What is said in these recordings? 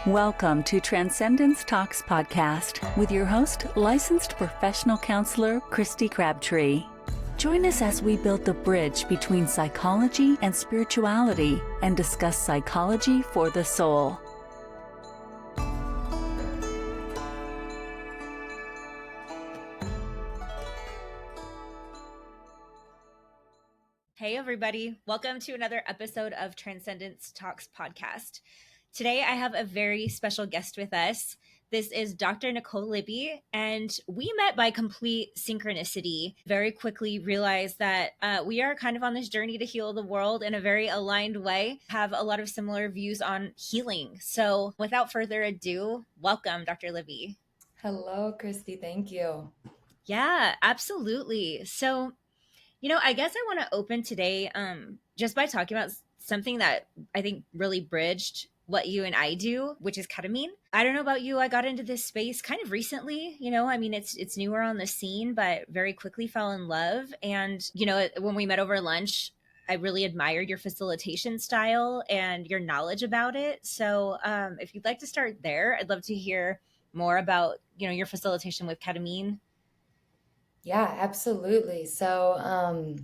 Welcome to Transcendence Talks podcast with your host, licensed professional counselor, Kristy Crabtree. Join us as we build the bridge between psychology and spirituality and discuss psychology for the soul. Hey everybody, welcome to another episode of Transcendence Talks podcast. Today I have a very special guest with us. This is Dr. Nicole Libby, and we met by complete synchronicity. Very quickly realized that we are kind of on this journey to heal the world in a very aligned way, have a lot of similar views on healing. So without further ado, welcome, Dr. Libby. Hello, Kristy. Thank you. Yeah, absolutely. So I guess I want to open today just by talking about something that I think really bridged what you and I do, which is ketamine. I don't know about you. I got into this space kind of recently, it's newer on the scene, but very quickly fell in love. And, when we met over lunch, I really admired your facilitation style and your knowledge about it. So if you'd like to start there, I'd love to hear more about, your facilitation with ketamine. Yeah, absolutely. So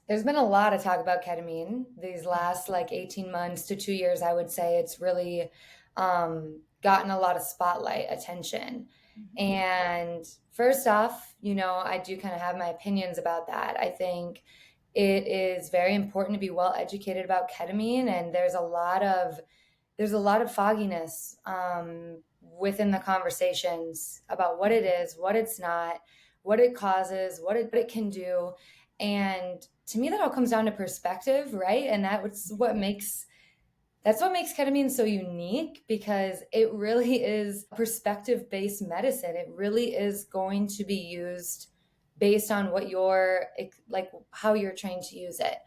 there's been a lot of talk about ketamine these last 18 months to 2 years. I would say it's really gotten a lot of spotlight attention. Mm-hmm. And first off, I do kind of have my opinions about that. I think it is very important to be well educated about ketamine, and there's a lot of fogginess within the conversations about what it is, what it's not, what it causes, what it can do. And to me, that all comes down to perspective, right? And that's what makes ketamine so unique, because it really is perspective-based medicine. It really is going to be used based on what how you're trained to use it.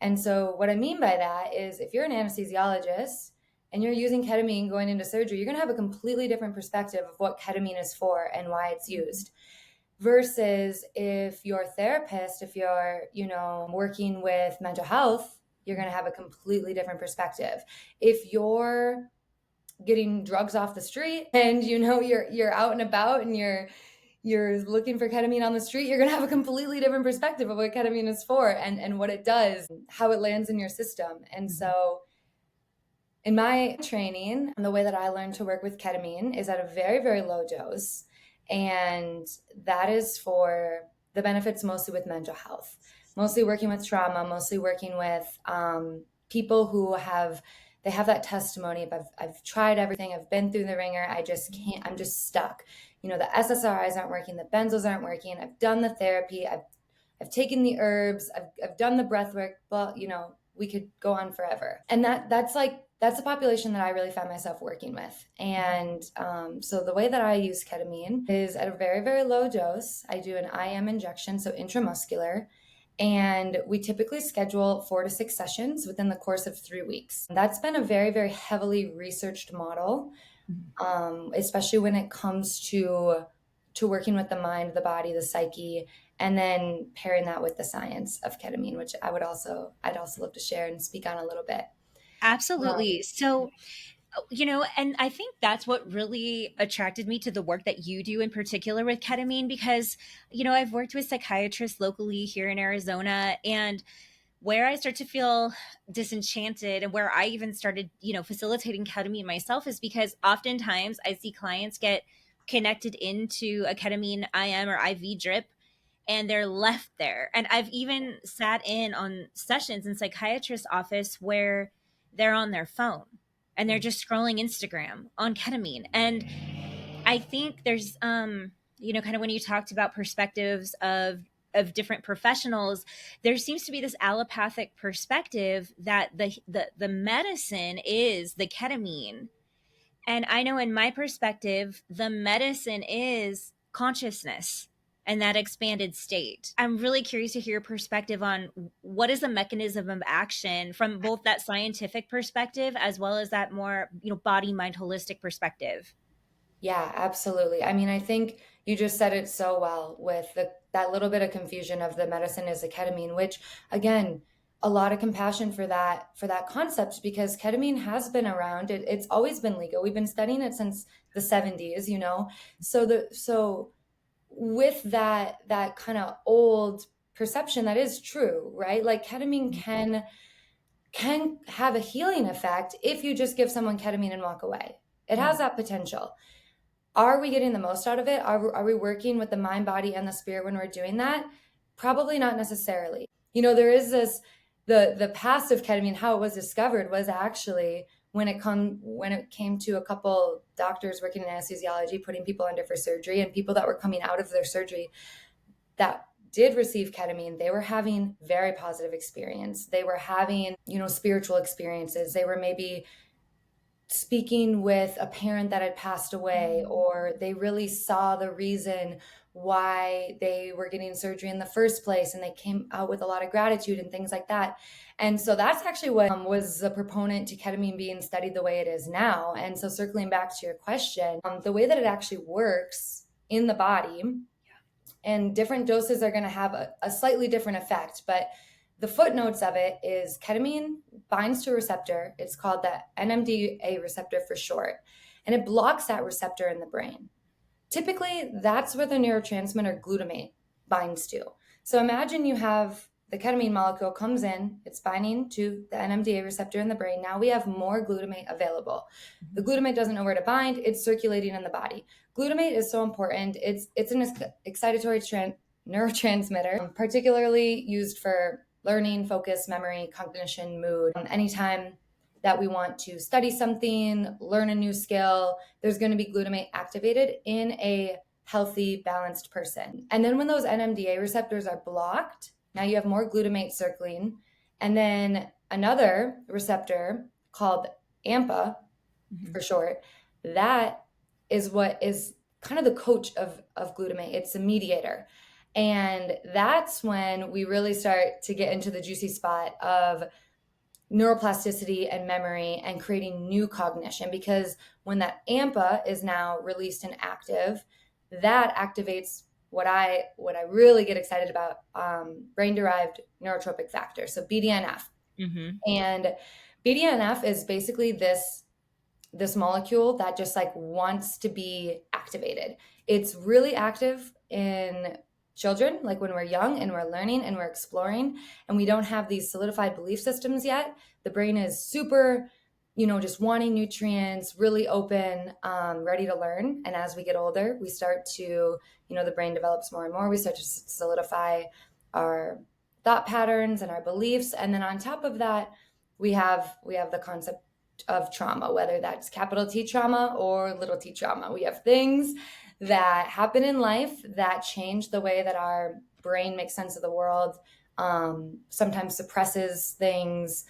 And so what I mean by that is, if you're an anesthesiologist and you're using ketamine going into surgery, you're going to have a completely different perspective of what ketamine is for and why it's used. Versus if you're a therapist, if you're, working with mental health, you're going to have a completely different perspective. If you're getting drugs off the street and, you're out and about and you're looking for ketamine on the street, you're going to have a completely different perspective of what ketamine is for and what it does, how it lands in your system. And so in my training, the way that I learned to work with ketamine is at a very, very low dose. And that is for the benefits mostly with mental health, mostly working with trauma, mostly working with people who have that testimony of I've tried everything, I've been through the ringer, I just can't, I'm just stuck. The SSRIs aren't working, the benzos aren't working, I've done the therapy, I've taken the herbs, I've done the breath work, but we could go on forever. And that's the population that I really found myself working with. And so the way that I use ketamine is at a very, very low dose. I do an IM injection, so intramuscular. And we typically schedule 4 to 6 sessions within the course of 3 weeks. That's been a very, very heavily researched model, especially when it comes to working with the mind, the body, the psyche, and then pairing that with the science of ketamine, which I'd also love to share and speak on a little bit. Absolutely. So, and I think that's what really attracted me to the work that you do in particular with ketamine, because, I've worked with psychiatrists locally here in Arizona, and where I start to feel disenchanted and where I even started, facilitating ketamine myself is because oftentimes I see clients get connected into a ketamine IM or IV drip and they're left there. And I've even sat in on sessions in psychiatrist's office where they're on their phone and they're just scrolling Instagram on ketamine. And I think there's, kind of when you talked about perspectives of different professionals, there seems to be this allopathic perspective that the medicine is the ketamine. And I know in my perspective, the medicine is consciousness and that expanded state. I'm really curious to hear your perspective on what is the mechanism of action from both that scientific perspective as well as that more, body, mind, holistic perspective. Yeah, absolutely. I mean, I think you just said it so well with that little bit of confusion of the medicine is the ketamine, which again, a lot of compassion for that concept, because ketamine has been around. It's always been legal. We've been studying it since the 70s, you know. So with that kind of old perception, that is true, right? Like ketamine can have a healing effect if you just give someone ketamine and walk away. It has that potential. Are we getting the most out of it? Are we working with the mind, body, and the spirit when we're doing that? Probably not necessarily. You know, there is this, the past of ketamine, how it was discovered was actually when it came to a couple doctors working in anesthesiology, putting people under for surgery, and people that were coming out of their surgery that did receive ketamine, they were having very positive experience. They were having, you know, spiritual experiences. They were maybe speaking with a parent that had passed away, or they really saw the reason why they were getting surgery in the first place, and they came out with a lot of gratitude and things like that. And so that's actually what was a proponent to ketamine being studied the way it is now. And so circling back to your question, the way that it actually works in the body, and different doses are going to have a slightly different effect, but the footnotes of it is ketamine binds to a receptor. It's called the NMDA receptor for short, and it blocks that receptor in the brain. Typically, that's where the neurotransmitter glutamate binds to. So imagine you have the ketamine molecule comes in, it's binding to the NMDA receptor in the brain. Now we have more glutamate available. The glutamate doesn't know where to bind. It's circulating in the body. Glutamate is so important. It's an excitatory neurotransmitter, particularly used for learning, focus, memory, cognition, mood. Anytime that we want to study something, learn a new skill, there's going to be glutamate activated in a healthy, balanced person. And then when those NMDA receptors are blocked, now you have more glutamate circling. And then another receptor called AMPA for short, that is what is kind of the coach of glutamate. It's a mediator. And that's when we really start to get into the juicy spot of neuroplasticity and memory and creating new cognition, because when that AMPA is now released and active, that activates what I really get excited about, brain-derived neurotrophic factor, so BDNF. And BDNF is basically this molecule that just like wants to be activated. It's really active in children, like when we're young and we're learning and we're exploring and we don't have these solidified belief systems yet. The brain is super, you know, just wanting nutrients, really open, ready to learn. And as we get older, we start to, you know, the brain develops more and more. We start to solidify our thought patterns and our beliefs. And then on top of that, we have the concept of trauma, whether that's capital T trauma or little t trauma. We have things that happen in life that change the way that our brain makes sense of the world, sometimes suppresses things,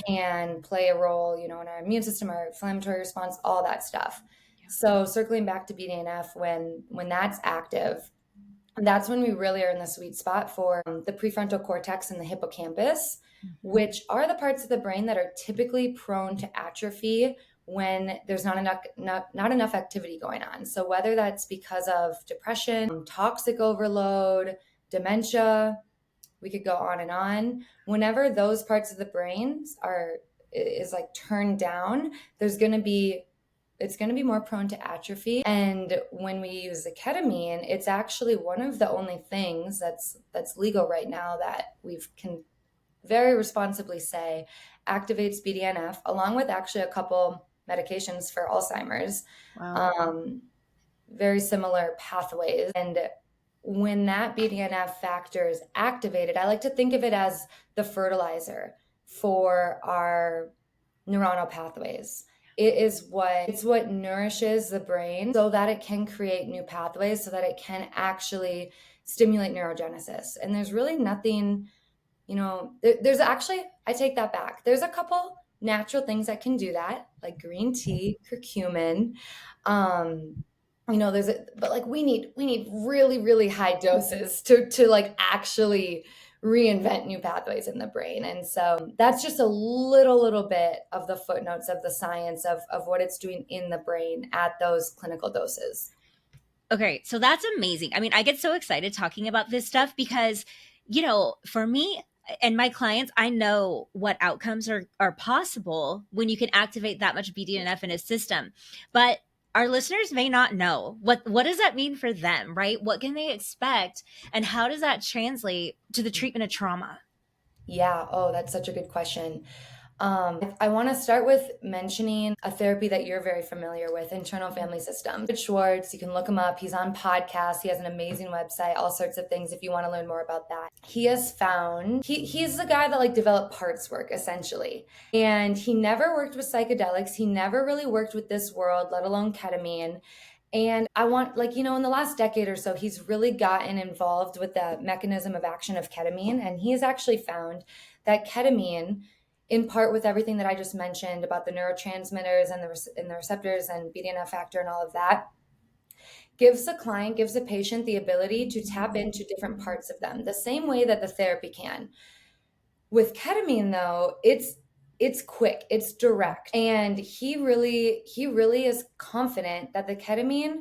can play a role, you know, in our immune system, our inflammatory response, all that stuff. So circling back to BDNF, when that's active, that's when we really are in the sweet spot for the prefrontal cortex and the hippocampus, which are the parts of the brain that are typically prone to atrophy when there's not enough activity going on. So whether that's because of depression, toxic overload, dementia, we could go on and on. Whenever those parts of the brain is like turned down, it's going to be more prone to atrophy. And when we use the ketamine, it's actually one of the only things that's legal right now that we can very responsibly say activates BDNF, along with actually a couple medications for Alzheimer's. Wow. Very similar pathways. And when that BDNF factor is activated, I like to think of it as the fertilizer for our neuronal pathways. It's what nourishes the brain so that it can create new pathways, so that it can actually stimulate neurogenesis. And there's really nothing, you know, there's actually, I take that back. There's a couple natural things that can do that, like green tea, curcumin. You know, but like we need really, really high doses to like actually reinvent new pathways in the brain. And so that's just a little bit of the footnotes of the science of what it's doing in the brain at those clinical doses. Okay, so that's amazing. I mean, I get so excited talking about this stuff because, you know, for me, and my clients, I know what outcomes are possible when you can activate that much BDNF in a system. But our listeners may not know what does that mean for them, right? What can they expect, and how does that translate to the treatment of trauma? Yeah. Oh, that's such a good question. I want to start with mentioning a therapy that you're very familiar with, internal family system. Schwartz, you can look him up. He's on podcasts. He has an amazing website, all sorts of things if you want to learn more about that. He has found, he's the guy that like developed parts work essentially. And he never worked with psychedelics. He never really worked with this world, let alone ketamine. And I want, like, in the last decade or so, he's really gotten involved with the mechanism of action of ketamine. And he has actually found that ketamine, in part with everything that I just mentioned about the neurotransmitters and the receptors and BDNF factor and all of that, gives the patient the ability to tap into different parts of them, the same way that the therapy can. With ketamine, though, it's quick, it's direct, and he really is confident that the ketamine,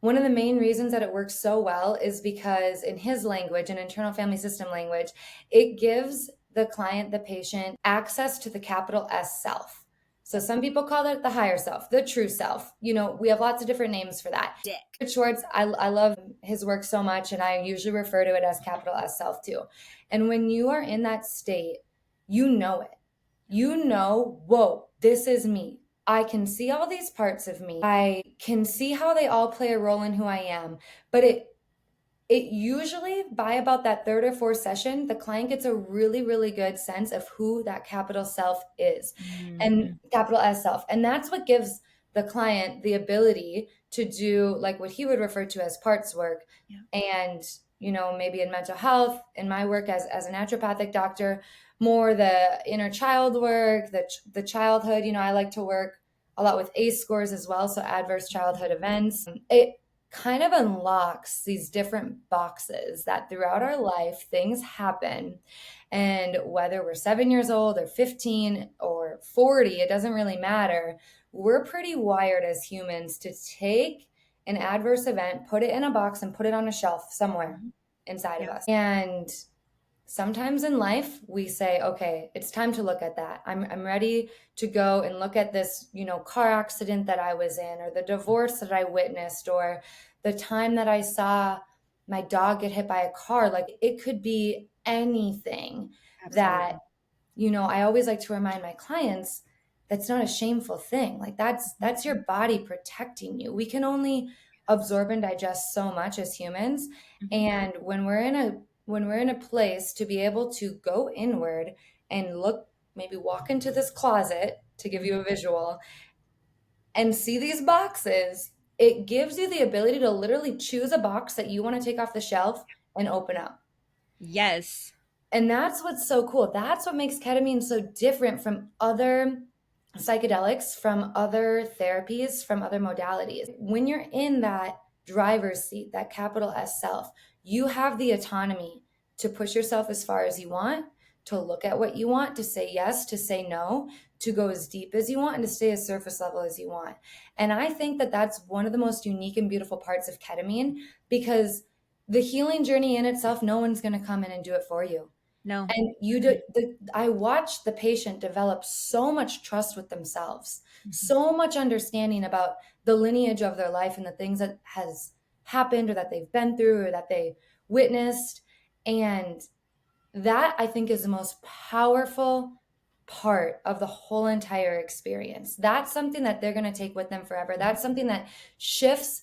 one of the main reasons that it works so well is because in his language, in internal family system language, it gives the client, the patient, access to the capital S self. So some people call it the higher self, the true self. We have lots of different names for that. Dick. Schwartz, I love his work so much, and I usually refer to it as capital S self too. And when you are in that state, you know it. Whoa, this is me. I can see all these parts of me. I can see how they all play a role in who I am. But it usually, by about that third or fourth session, the client gets a really, really good sense of who that capital self is, and capital S self. And that's what gives the client the ability to do like what he would refer to as parts work. Yeah. And, maybe in mental health, in my work as a naturopathic doctor, more the inner child work, the childhood. I like to work a lot with ACE scores as well, so adverse childhood events. It kind of unlocks these different boxes that throughout our life things happen, and whether we're 7 years old or 15 or 40, it doesn't really matter. We're pretty wired as humans to take an adverse event, put it in a box, and put it on a shelf somewhere inside of us. And sometimes in life we say, okay, it's time to look at that. I'm ready to go and look at this, car accident that I was in, or the divorce that I witnessed, or the time that I saw my dog get hit by a car. Like, it could be anything. Absolutely. That, I always like to remind my clients, that's not a shameful thing. Like, that's your body protecting you. We can only absorb and digest so much as humans. Mm-hmm. And when we're in a place to be able to go inward and look, maybe walk into this closet, to give you a visual, and see these boxes, it gives you the ability to literally choose a box that you want to take off the shelf and open up. Yes. And that's what's so cool. That's what makes ketamine so different from other psychedelics, from other therapies, from other modalities. When you're in that driver's seat, that capital S self, you have the autonomy to push yourself as far as you want, to look at what you want, to say yes, to say no, to go as deep as you want, and to stay as surface level as you want. And I think that that's one of the most unique and beautiful parts of ketamine, because the healing journey in itself, no one's going to come in and do it for you. No. And I watched the patient develop so much trust with themselves, so much understanding about the lineage of their life and the things that has happened or that they've been through or that they witnessed. And that, I think, is the most powerful part of the whole entire experience. That's something that they're going to take with them forever. That's something that shifts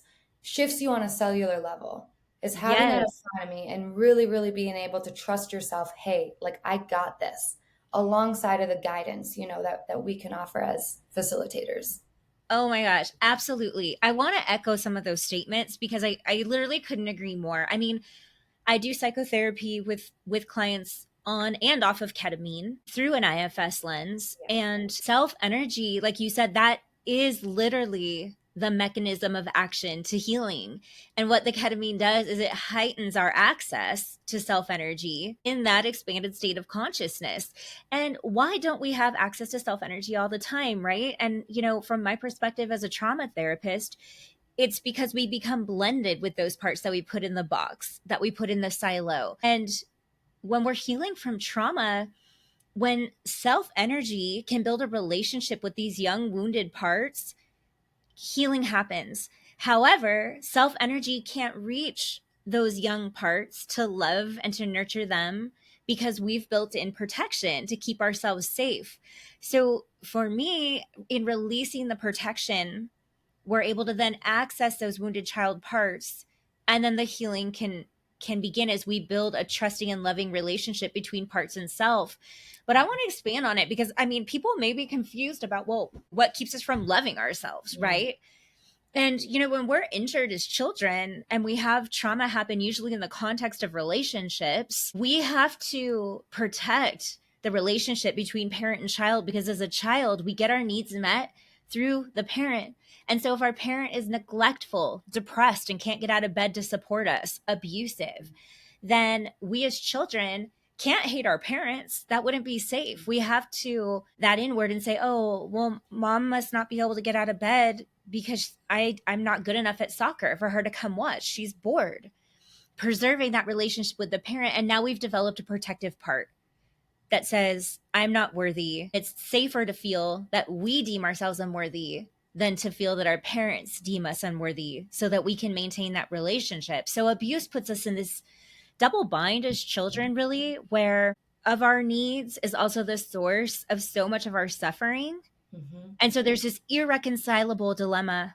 you on a cellular level, is having that autonomy and really, really being able to trust yourself. Hey, like, I got this, alongside of the guidance, that we can offer as facilitators. Oh my gosh, absolutely. I want to echo some of those statements because I literally couldn't agree more. I mean, I do psychotherapy with clients on and off of ketamine through an IFS lens. Yeah. And self energy, like you said, that is literally the mechanism of action to healing. And what the ketamine does is it heightens our access to self energy in that expanded state of consciousness. And why don't we have access to self energy all the time, right? And, from my perspective as a trauma therapist, it's because we become blended with those parts that we put in the box, that we put in the silo. And when we're healing from trauma, when self energy can build a relationship with these young wounded parts, healing happens. However, self energy can't reach those young parts to love and to nurture them because we've built in protection to keep ourselves safe. So for me, in releasing the protection, we're able to then access those wounded child parts, and then the healing can begin as we build a trusting and loving relationship between parts and self. But I want to expand on it because I mean, people may be confused about, well, what keeps us from loving ourselves, right? And, you know, when we're injured as children and we have trauma happen, usually in the context of relationships, we have to protect the relationship between parent and child, because as a child, we get our needs met through the parent. And so if our parent is neglectful, depressed, and can't get out of bed to support us, abusive, then we as children can't hate our parents. That wouldn't be safe. We have to that inward and say, oh, well, mom must not be able to get out of bed because I'm not good enough at soccer for her to come watch. She's bored. Preserving that relationship with the parent. And now we've developed a protective part that says, I'm not worthy. It's safer to feel that we deem ourselves unworthy than to feel that our parents deem us unworthy, so that we can maintain that relationship. So abuse puts us in this double bind as children, really, where of our needs is also the source of so much of our suffering. Mm-hmm. And so there's this irreconcilable dilemma.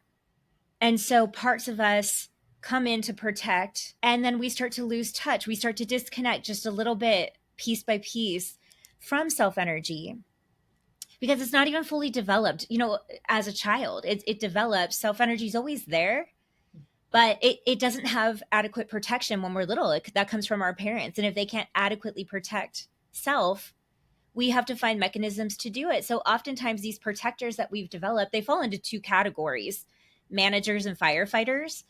And so parts of us come in to protect, and then we start to lose touch. We start to disconnect just a little bit, piece by piece, from self-energy, because it's not even fully developed. You know, as a child, it develops. Self-energy is always there, but it doesn't have adequate protection when we're little. That comes from our parents. And if they can't adequately protect self, we have to find mechanisms to do it. So oftentimes these protectors that we've developed, they fall into two categories: managers and firefighters.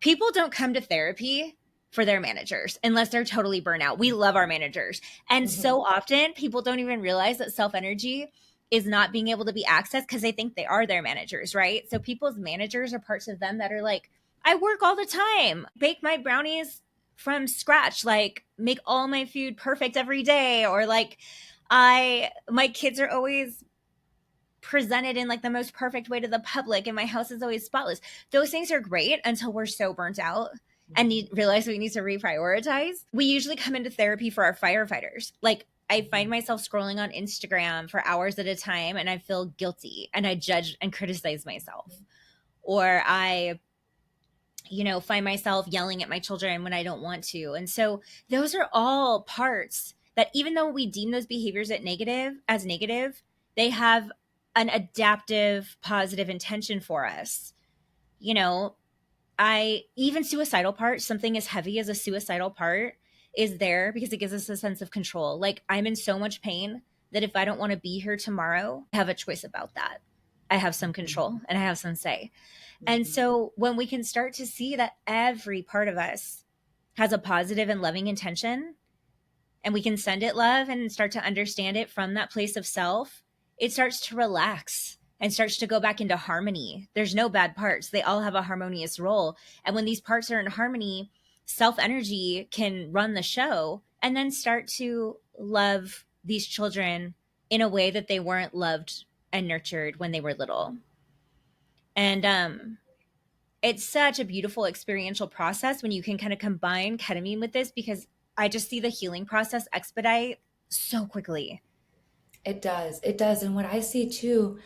People don't come to therapy for their managers unless they're totally burnt out. We love our managers. And so often people don't even realize that self-energy is not being able to be accessed because they think they are their managers, right? So people's managers are parts of them that are like, I work all the time, bake my brownies from scratch, like make all my food perfect every day, or like my kids are always presented in like the most perfect way to the public, and my house is always spotless. Those things are great until we're so burnt out and realize we need to reprioritize. We usually come into therapy for our firefighters. Like, I find myself scrolling on Instagram for hours at a time and I feel guilty and I judge and criticize myself. Or I, you know, find myself yelling at my children when I don't want to. And so those are all parts that, even though we deem those behaviors as negative, they have an adaptive, positive intention for us. You know, even suicidal part, something as heavy as a suicidal part is there because it gives us a sense of control. Like, I'm in so much pain that if I don't want to be here tomorrow, I have a choice about that. I have some control and I have some say. And so when we can start to see that every part of us has a positive and loving intention, and we can send it love and start to understand it from that place of self, it starts to relax and starts to go back into harmony. There's no bad parts. They all have a harmonious role. And when these parts are in harmony, self-energy can run the show and then start to love these children in a way that they weren't loved and nurtured when they were little. And it's such a beautiful experiential process when you can kind of combine ketamine with this, because I just see the healing process expedite so quickly. It does. It does. And what I see too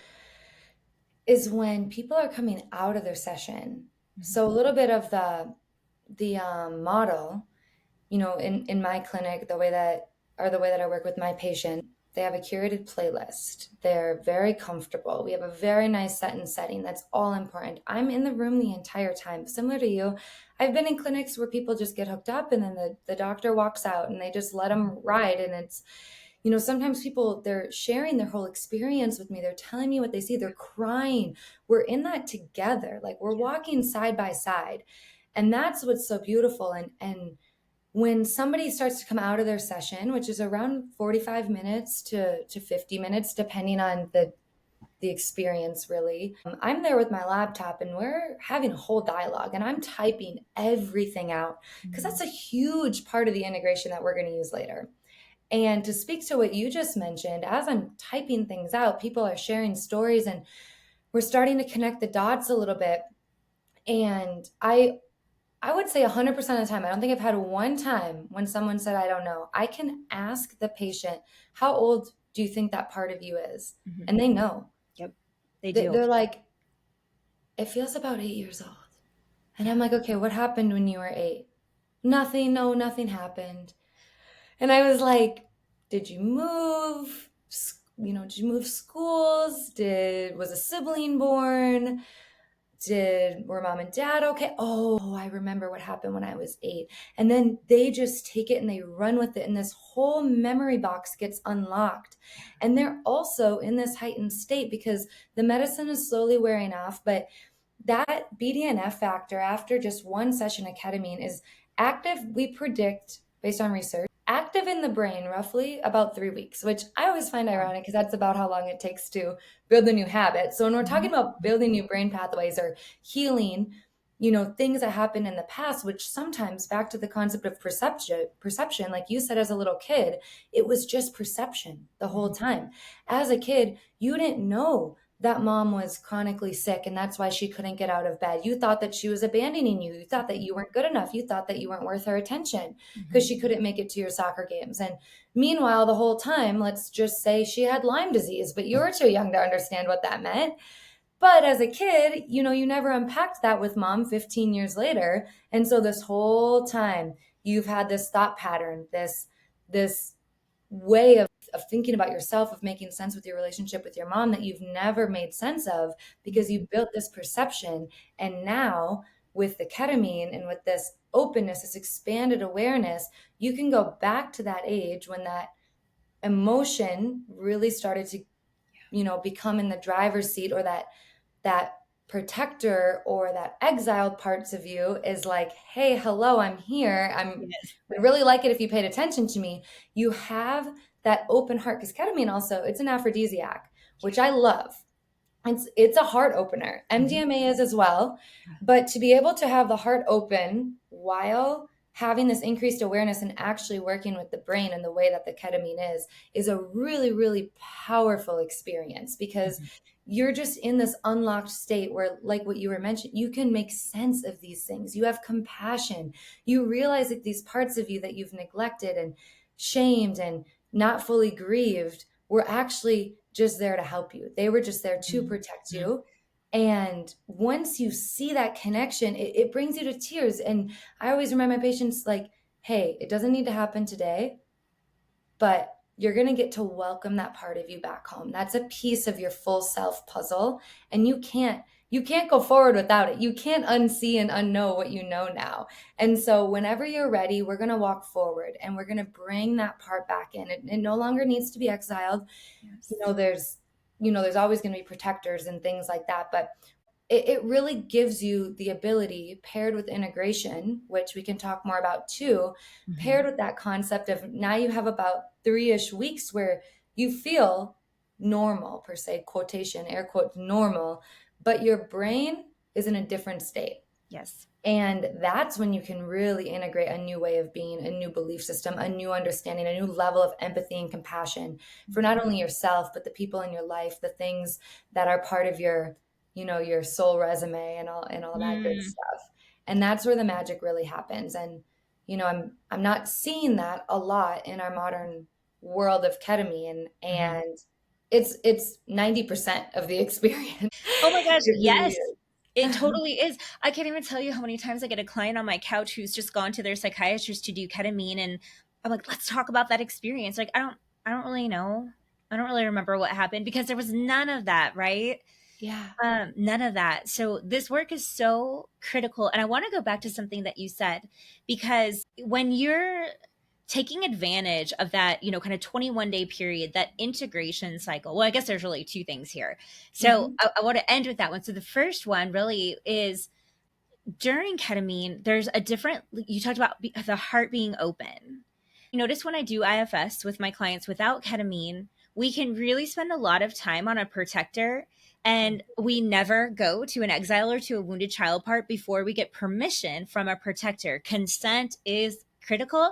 is when people are coming out of their session. So a little bit of the model, you know, in my clinic, the way that I work with my patient, they have a curated playlist. They're very comfortable. We have a very nice set and setting. That's all important. I'm in the room the entire time. Similar to you, I've been in clinics where people just get hooked up and then the doctor walks out and they just let them ride. And it's, you know, sometimes people, they're sharing their whole experience with me. They're telling me what they see. They're crying. We're in that together. Like, we're walking side by side. And that's what's so beautiful. And when somebody starts to come out of their session, which is around 45 minutes to 50 minutes, depending on the the experience really. I'm there with my laptop and we're having a whole dialogue and I'm typing everything out because that's a huge part of the integration that we're going to use later. And to speak to what you just mentioned, as I'm typing things out, people are sharing stories and we're starting to connect the dots a little bit. And I would say 100% of the time, I don't think I've had one time when someone said, I don't know. I can ask the patient, how old do you think that part of you is? Mhm. And they know. Yep. They do. They're like, it feels about 8 years old. And I'm like, okay, what happened when you were 8? Nothing. No, nothing happened. And I was like, did you move? Did you move schools? Was a sibling born? Were mom and dad okay? Oh, I remember what happened when I was 8. And then they just take it and they run with it. And this whole memory box gets unlocked. And they're also in this heightened state because the medicine is slowly wearing off. But that BDNF factor after just one session of ketamine is active, we predict based on research, active in the brain roughly about 3 weeks, which I always find ironic because that's about how long it takes to build a new habit. So when we're talking about building new brain pathways or healing, things that happened in the past, which sometimes back to the concept of perception, like you said, as a little kid, it was just perception the whole time. As a kid, you didn't know that mom was chronically sick and that's why she couldn't get out of bed. You thought that she was abandoning you. You thought that you weren't good enough. You thought that you weren't worth her attention because she couldn't make it to your soccer games. And meanwhile, the whole time, let's just say she had Lyme disease, but you were too young to understand what that meant. But as a kid, you never unpacked that with mom 15 years later. And so this whole time you've had this thought pattern, this way of thinking about yourself, of making sense with your relationship with your mom that you've never made sense of because you built this perception. And now with the ketamine and with this openness, this expanded awareness, you can go back to that age when that emotion really started to, become in the driver's seat, or that protector or that exiled parts of you is like, hey, hello, I'm here. Would really like it if you paid attention to me. You have that open heart because ketamine also, it's an aphrodisiac, which I love. It's a heart opener. MDMA is as well. But to be able to have the heart open while having this increased awareness and actually working with the brain in the way that the ketamine is a really, really powerful experience because you're just in this unlocked state where, like what you were mentioning, you can make sense of these things. You have compassion. You realize that these parts of you that you've neglected and shamed and not fully grieved were actually just there to help you. They were just there to protect you. And once you see that connection, it brings you to tears. And I always remind my patients, like, hey, it doesn't need to happen today, but you're going to get to welcome that part of you back home. That's a piece of your full self puzzle. And you can't go forward without it. You can't unsee and unknow what you know now. And so whenever you're ready, we're going to walk forward and we're going to bring that part back in. It no longer needs to be exiled. Yes. There's always going to be protectors and things like that, but it really gives you the ability, paired with integration, which we can talk more about too, paired with that concept of now you have about 3-ish weeks where you feel normal, per se, quotation, air quotes, normal, but your brain is in a different state. Yes. And that's when you can really integrate a new way of being, a new belief system, a new understanding, a new level of empathy and compassion for not only yourself, but the people in your life, the things that are part of your soul resume and all of that good stuff. And that's where the magic really happens. And, I'm not seeing that a lot in our modern world of ketamine. And it's 90% of the experience. Oh my gosh. Yes. It totally is. I can't even tell you how many times I get a client on my couch who's just gone to their psychiatrist to do ketamine. And I'm like, let's talk about that experience. Like, I don't really know. I don't really remember what happened because there was none of that, right? Yeah. None of that. So this work is so critical. And I want to go back to something that you said, because when you're taking advantage of that, kind of 21-day period, that integration cycle. Well, I guess there's really two things here. So I want to end with that one. So the first one really is during ketamine, there's a different, you talked about the heart being open. Notice when I do IFS with my clients without ketamine, we can really spend a lot of time on a protector, and we never go to an exile or to a wounded child part before we get permission from a protector. Consent is critical.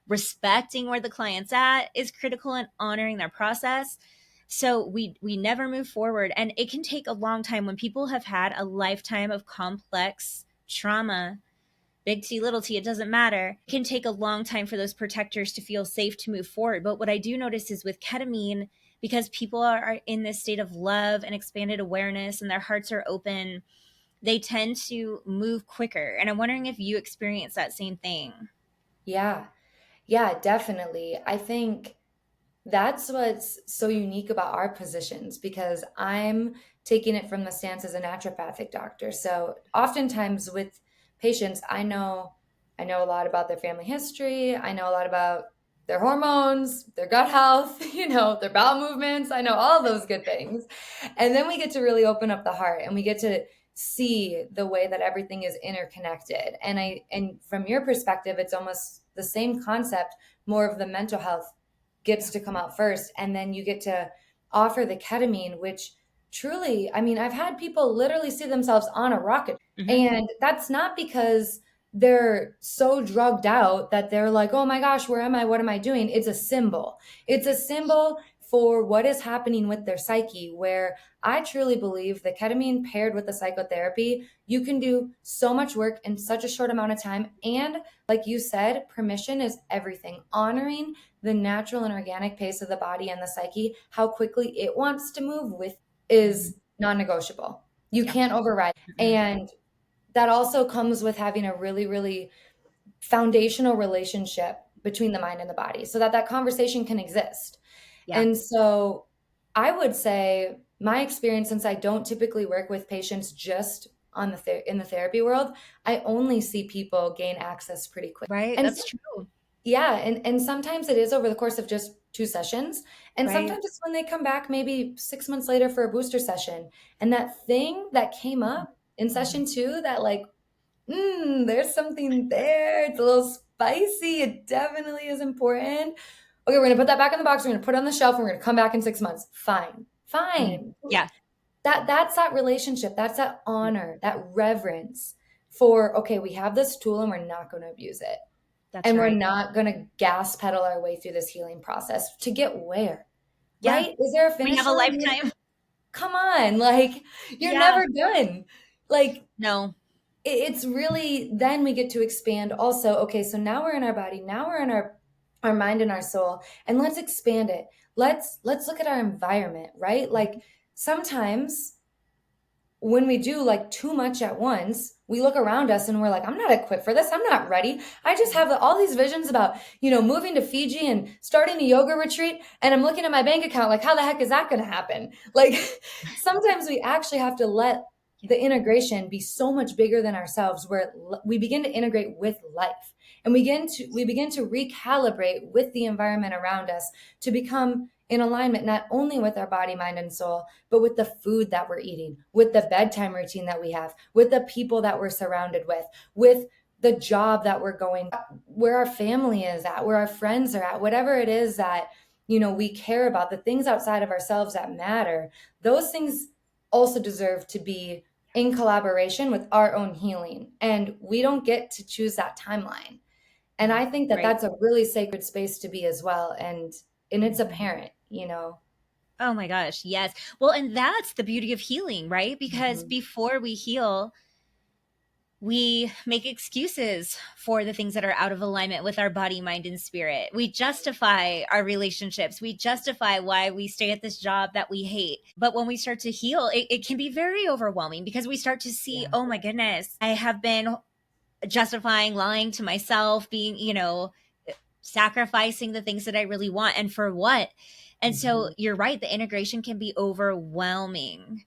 Respecting where the client's at is critical, and honoring their process. So we never move forward, and it can take a long time when people have had a lifetime of complex trauma. Big T, little t, it doesn't matter. It can take a long time for those protectors to feel safe to move forward. But what I do notice is with ketamine, because people are in this state of love and expanded awareness and their hearts are open, they tend to move quicker. And I'm wondering if you experience that same thing. Yeah. Yeah, definitely. I think that's what's so unique about our positions, because I'm taking it from the stance as a naturopathic doctor. So oftentimes with patients, I know a lot about their family history. I know a lot about their hormones, their gut health, their bowel movements. I know all those good things. And then we get to really open up the heart, and we get to see the way that everything is interconnected. And from your perspective, it's almost the same concept, more of the mental health gets to come out first, and then you get to offer the ketamine, which truly, I mean, I've had people literally see themselves on a rocket. Mm-hmm. And that's not because they're so drugged out that they're like, oh my gosh, where am I? What am I doing? It's a symbol. It's a symbol for what is happening with their psyche, where I truly believe the ketamine paired with the psychotherapy, you can do so much work in such a short amount of time. And like you said, permission is everything. Honoring the natural and organic pace of the body and the psyche, how quickly it wants to move with, is non-negotiable. You can't override. And that also comes with having a really, really foundational relationship between the mind and the body, so that conversation can exist. Yeah. And so I would say my experience, since I don't typically work with patients just on in the therapy world, I only see people gain access pretty quick. Right. And that's true. Yeah. And sometimes it is over the course of just 2 sessions. And sometimes it's when they come back maybe 6 months later for a booster session. And that thing that came up in session 2, that like, there's something there. It's a little spicy. It definitely is important. Okay, we're going to put that back in the box. We're going to put it on the shelf. And we're going to come back in 6 months. Fine. Yeah. That's that relationship. That's that honor, that reverence for, okay, we have this tool and we're not going to abuse it. We're not going to gas pedal our way through this healing process to get where, right? Is there a finish? We have a lifetime. Come on. Like, you're never done. Like, no. It's really, then we get to expand also. Okay, so now we're in our body. Now we're in our mind and our soul. And let's expand it. Let's look at our environment, right? Like sometimes when we do like too much at once, we look around us and we're like, I'm not equipped for this. I'm not ready. I just have all these visions about, moving to Fiji and starting a yoga retreat. And I'm looking at my bank account, like, how the heck is that going to happen? Like sometimes we actually have to let the integration be so much bigger than ourselves, where we begin to integrate with life, and we begin to recalibrate with the environment around us to become in alignment, not only with our body, mind, and soul, but with the food that we're eating, with the bedtime routine that we have, with the people that we're surrounded with the job that we're going, where our family is at, where our friends are at, whatever it is that, we care about, the things outside of ourselves that matter. Those things also deserve to be in collaboration with our own healing. And we don't get to choose that timeline. And I think that that's a really sacred space to be as well. And it's apparent, Oh my gosh. Yes. Well, and that's the beauty of healing, right? Because before we heal, we make excuses for the things that are out of alignment with our body, mind, and spirit. We justify our relationships. We justify why we stay at this job that we hate. But when we start to heal, it can be very overwhelming, because we start to see, oh my goodness, I have been justifying lying to myself, being, sacrificing the things that I really want, and for what? And so you're right, the integration can be overwhelming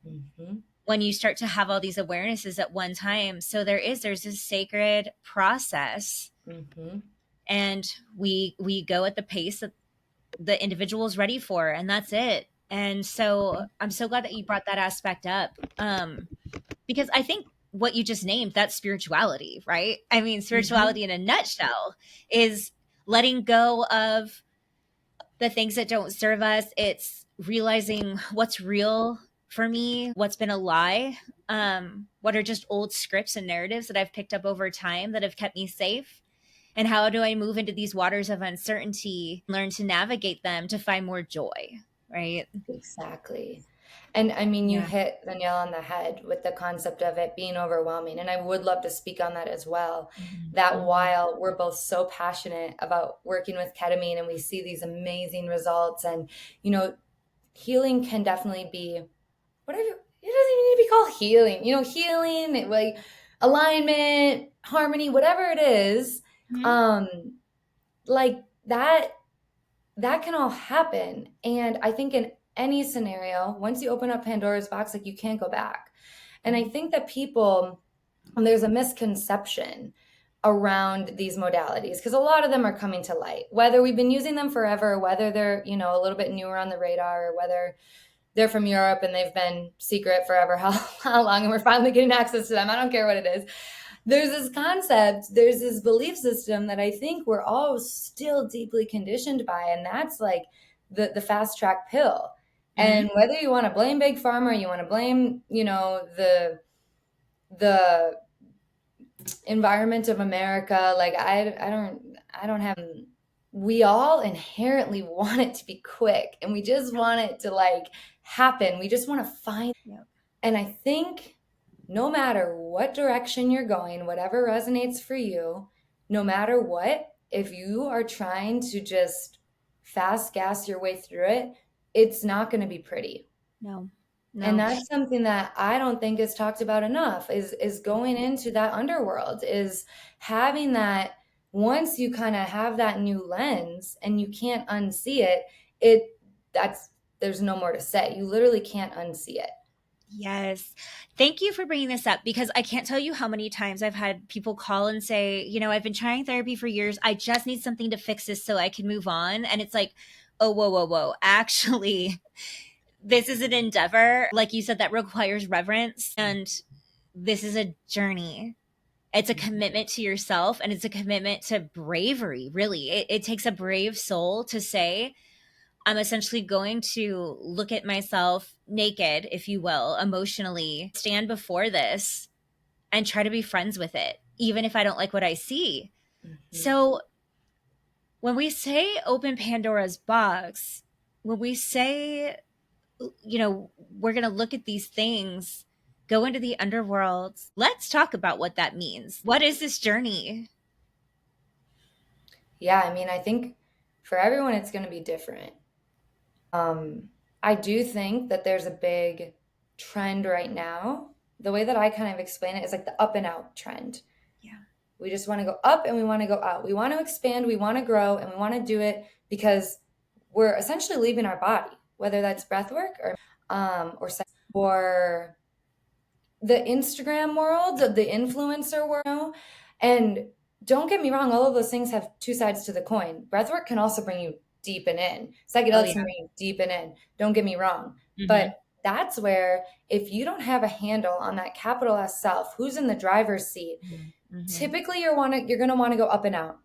when you start to have all these awarenesses at one time. So there's this sacred process, and we go at the pace that the individual is ready for, and that's it. And so I'm so glad that you brought that aspect up, because I think what you just named, that's spirituality, right? I mean, spirituality in a nutshell is letting go of the things that don't serve us. It's realizing what's real for me, what's been a lie, what are just old scripts and narratives that I've picked up over time that have kept me safe. And how do I move into these waters of uncertainty, learn to navigate them to find more joy, right? Exactly. And I mean, you Yeah. hit the nail on the head with the concept of it being overwhelming. And I would love to speak on that as well. That while we're both so passionate about working with ketamine and we see these amazing results, and, healing can definitely be whatever, it doesn't even need to be called healing, healing, like alignment, harmony, whatever it is, Mhm. like that can all happen. And I think in any scenario, once you open up Pandora's box, like you can't go back. And I think that there's a misconception around these modalities because a lot of them are coming to light, whether we've been using them forever, whether they're, a little bit newer on the radar, or whether they're from Europe and they've been secret forever, how long, and we're finally getting access to them. I don't care what it is. There's this concept, there's this belief system that I think we're all still deeply conditioned by, and that's like the fast track pill. And whether you want to blame Big Pharma or you want to blame, the environment of America, like I don't have. We all inherently want it to be quick, and we just want it to like happen. We just want to find. Yep. And I think no matter what direction you're going, whatever resonates for you, no matter what, if you are trying to just fast gas your way through it, it's not going to be pretty. No. And that's something that I don't think is talked about enough, is going into that underworld, is having that. Once you kind of have that new lens and you can't unsee it, there's no more to say. You literally can't unsee it. Yes. Thank you for bringing this up, because I can't tell you how many times I've had people call and say, I've been trying therapy for years. I just need something to fix this so I can move on. And it's like, oh, whoa, whoa, whoa. Actually, this is an endeavor, like you said, that requires reverence. And this is a journey. It's a commitment to yourself, and it's a commitment to bravery, really. It takes a brave soul to say, I'm essentially going to look at myself naked, if you will, emotionally, stand before this and try to be friends with it, even if I don't like what I see. So when we say open Pandora's box, when we say, we're going to look at these things, go into the underworld, let's talk about what that means. What is this journey? Yeah, I mean, I think for everyone, it's going to be different. I do think that there's a big trend right now. The way that I kind of explain it is like the up and out trend. Yeah. We just want to go up and we want to go out. We want to expand, we want to grow, and we want to do it because we're essentially leaving our body, whether that's breath work or the Instagram world, the influencer world. And don't get me wrong, all of those things have two sides to the coin. Breathwork can also bring you deep and in. Psychedelics can bring you deep and in. Don't get me wrong. But that's where, if you don't have a handle on that capital S self, who's in the driver's seat, typically you're going to want to go up and out.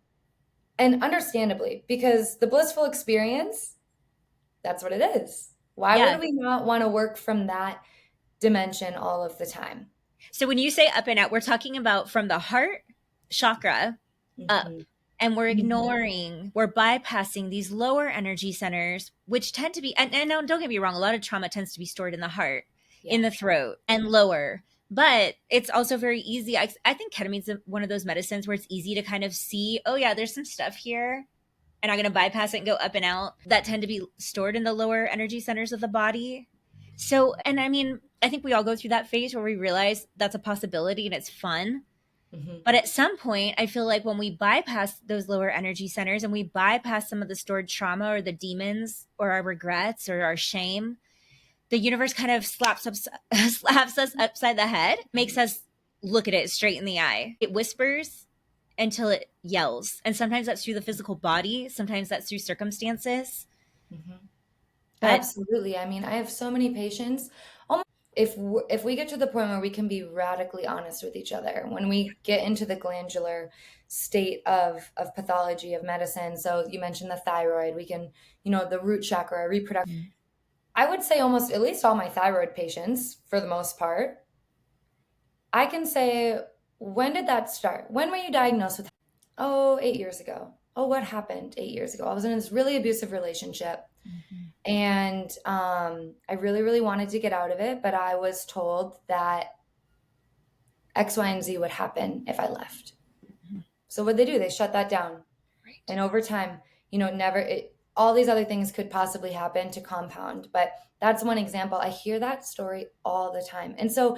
And understandably, because the blissful experience, that's what it is. Why would we not want to work from that dimension all of the time? So when you say up and out, we're talking about from the heart chakra up, and we're ignoring, we're bypassing these lower energy centers, which tend to be, and don't get me wrong, a lot of trauma tends to be stored in the heart, in the throat, and lower. But it's also very easy. I think ketamine's one of those medicines where it's easy to kind of see, oh yeah, there's some stuff here, and I'm going to bypass it and go up and out, that tend to be stored in the lower energy centers of the body. So, and I mean, I think we all go through that phase where we realize that's a possibility and it's fun. But at some point, I feel like when we bypass those lower energy centers and we bypass some of the stored trauma or the demons or our regrets or our shame, the universe kind of slaps us upside the head, makes us look at it straight in the eye. It whispers until it yells. And sometimes that's through the physical body. Sometimes that's through circumstances. Absolutely. I mean, I have so many patients. if we get to the point where we can be radically honest with each other, when we get into the glandular state of pathology of medicine, so you mentioned the thyroid, we can, the root chakra, reproductive. Mm. I would say almost at least all my thyroid patients, for the most part, I can say, when did that start? When were you diagnosed with? Oh, 8 years ago. Oh, what happened 8 years ago? I was in this really abusive relationship. Mm-hmm. And I really, really wanted to get out of it, but I was told that X, Y, and Z would happen if I left. Mm-hmm. So what they do, they shut that down. Right. And over time, all these other things could possibly happen to compound. But that's one example. I hear that story all the time. And so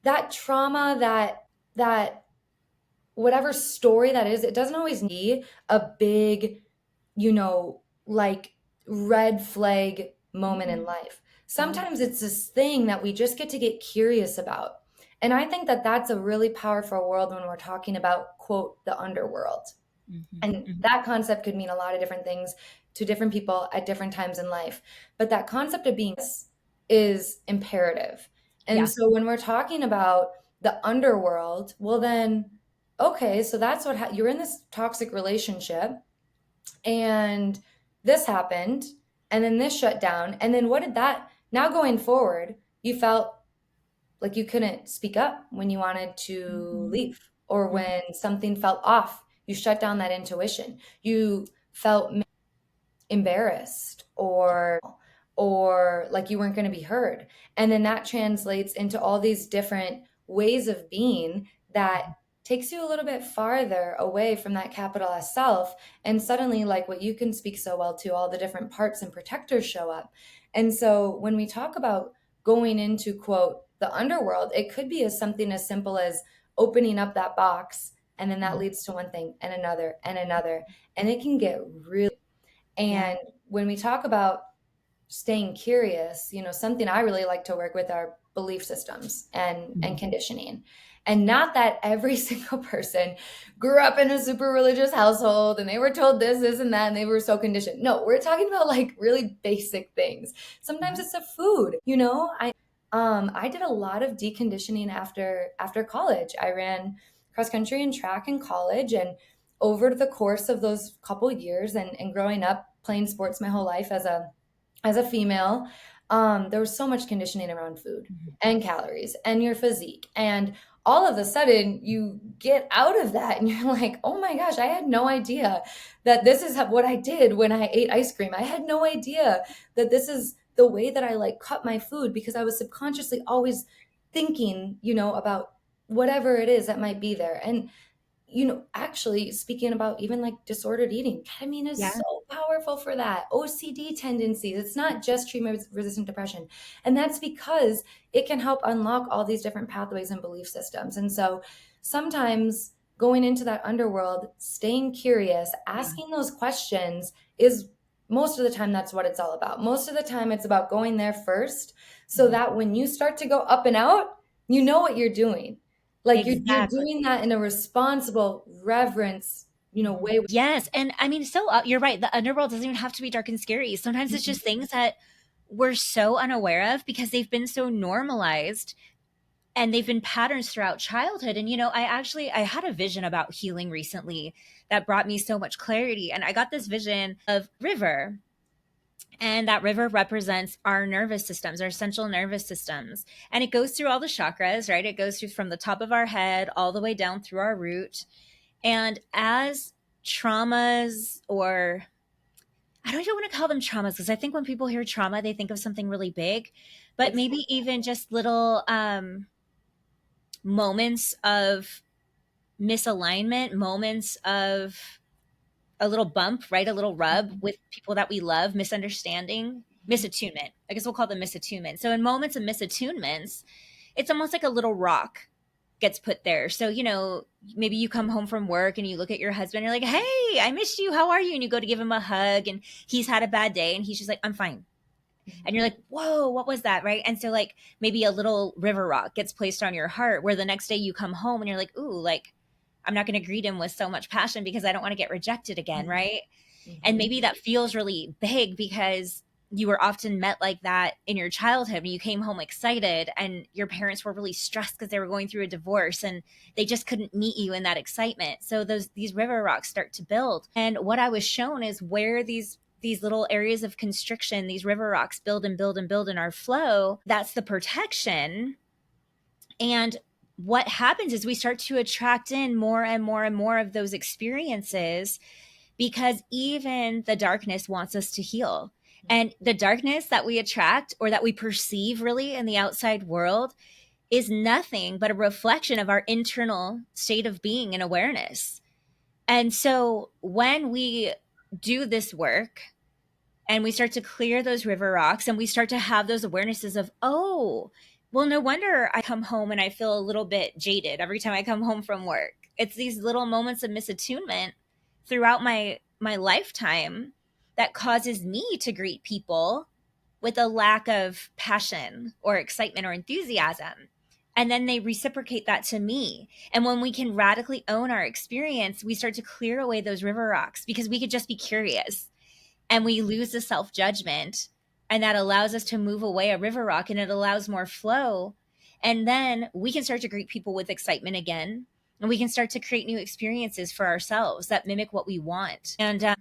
that trauma, that whatever story that is, it doesn't always need a big, like red flag moment in life. Sometimes it's this thing that we just get to get curious about. And I think that that's a really powerful world when we're talking about, quote, the underworld. Mm-hmm. And that concept could mean a lot of different things to different people at different times in life. But that concept of being is imperative. And so when we're talking about the underworld, well then, okay, so that's what you're in this toxic relationship and this happened and then this shut down. And then what did that, now going forward, you felt like you couldn't speak up when you wanted to leave, or when something felt off, you shut down that intuition. You felt embarrassed or like you weren't going to be heard. And then that translates into all these different ways of being that takes you a little bit farther away from that capital S self. And suddenly, like what you can speak so well to, all the different parts and protectors show up. And so when we talk about going into, quote, the underworld, it could be something as simple as opening up that box, and then that leads to one thing and another and another. And it can get really, and when we talk about staying curious, something I really like to work with are belief systems and conditioning. And not that every single person grew up in a super religious household and they were told this and that, and they were so conditioned. No, we're talking about like really basic things. Sometimes it's a food, I did a lot of deconditioning after college. I ran cross country and track in college, and over the course of those couple years and growing up playing sports my whole life as a female, there was so much conditioning around food and calories and your physique. And all of a sudden you get out of that and you're like, oh my gosh, I had no idea that this is what I did when I ate ice cream. I had no idea that this is the way that I like cut my food, because I was subconsciously always thinking, about whatever it is that might be there. And actually speaking about even like disordered eating, ketamine is so powerful for that. OCD tendencies. It's not just treatment-resistant depression. And that's because it can help unlock all these different pathways and belief systems. And so sometimes going into that underworld, staying curious, asking those questions is most of the time that's what it's all about. Most of the time it's about going there first, so that when you start to go up and out, you know what you're doing. Like you're doing that in a responsible reverence, way. Yes. And I mean, you're right. The underworld doesn't even have to be dark and scary. Sometimes it's just things that we're so unaware of because they've been so normalized and they've been patterns throughout childhood. And, I had a vision about healing recently that brought me so much clarity. And I got this vision of river. And that river represents our nervous systems, our central nervous systems. And it goes through all the chakras, right? It goes through from the top of our head all the way down through our root. And as traumas, or I don't even want to call them traumas, because I think when people hear trauma, they think of something really big, but maybe even just little moments of misalignment, moments of a little bump, right? A little rub with people that we love, misunderstanding, misattunement. I guess we'll call them misattunement. So in moments of misattunements, it's almost like a little rock gets put there. So, maybe you come home from work and you look at your husband, you're like, hey, I missed you. How are you? And you go to give him a hug and he's had a bad day and he's just like, I'm fine. And you're like, whoa, what was that? Right. And so like maybe a little river rock gets placed on your heart, where the next day you come home and you're like, ooh, like, I'm not going to greet him with so much passion because I don't want to get rejected again. Right. And maybe that feels really big because you were often met like that in your childhood when you came home excited, and your parents were really stressed because they were going through a divorce and they just couldn't meet you in that excitement. So these river rocks start to build. And what I was shown is where these little areas of constriction, these river rocks build and build and build in our flow, that's the protection. And what happens is we start to attract in more and more and more of those experiences, because even the darkness wants us to heal. And the darkness that we attract, or that we perceive really in the outside world, is nothing but a reflection of our internal state of being and awareness. And so when we do this work and we start to clear those river rocks and we start to have those awarenesses of, oh, well, no wonder I come home and I feel a little bit jaded every time I come home from work. It's these little moments of misattunement throughout my lifetime that causes me to greet people with a lack of passion or excitement or enthusiasm. And then they reciprocate that to me. And when we can radically own our experience, we start to clear away those river rocks, because we could just be curious and we lose the self-judgment. And that allows us to move away a river rock, and it allows more flow. And then we can start to greet people with excitement again. And we can start to create new experiences for ourselves that mimic what we want. And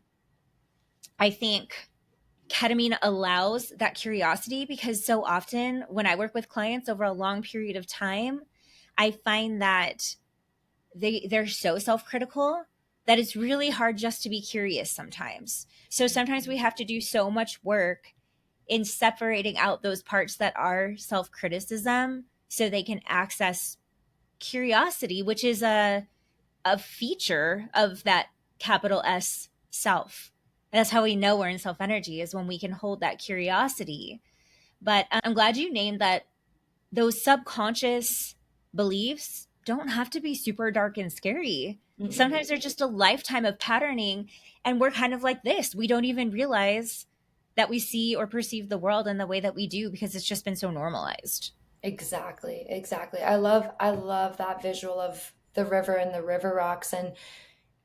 I think ketamine allows that curiosity, because so often when I work with clients over a long period of time, I find that they're so self-critical that it's really hard just to be curious sometimes. So sometimes we have to do so much work in separating out those parts that are self-criticism so they can access curiosity, which is a feature of that capital S self. And that's how we know we're in self energy, is when we can hold that curiosity. But I'm glad you named that. Those subconscious beliefs don't have to be super dark and scary. Mm-hmm. Sometimes they're just a lifetime of patterning, and we're kind of like this. We don't even realize that we see or perceive the world in the way that we do, because it's just been so normalized. Exactly. I love that visual of the river and the river rocks. And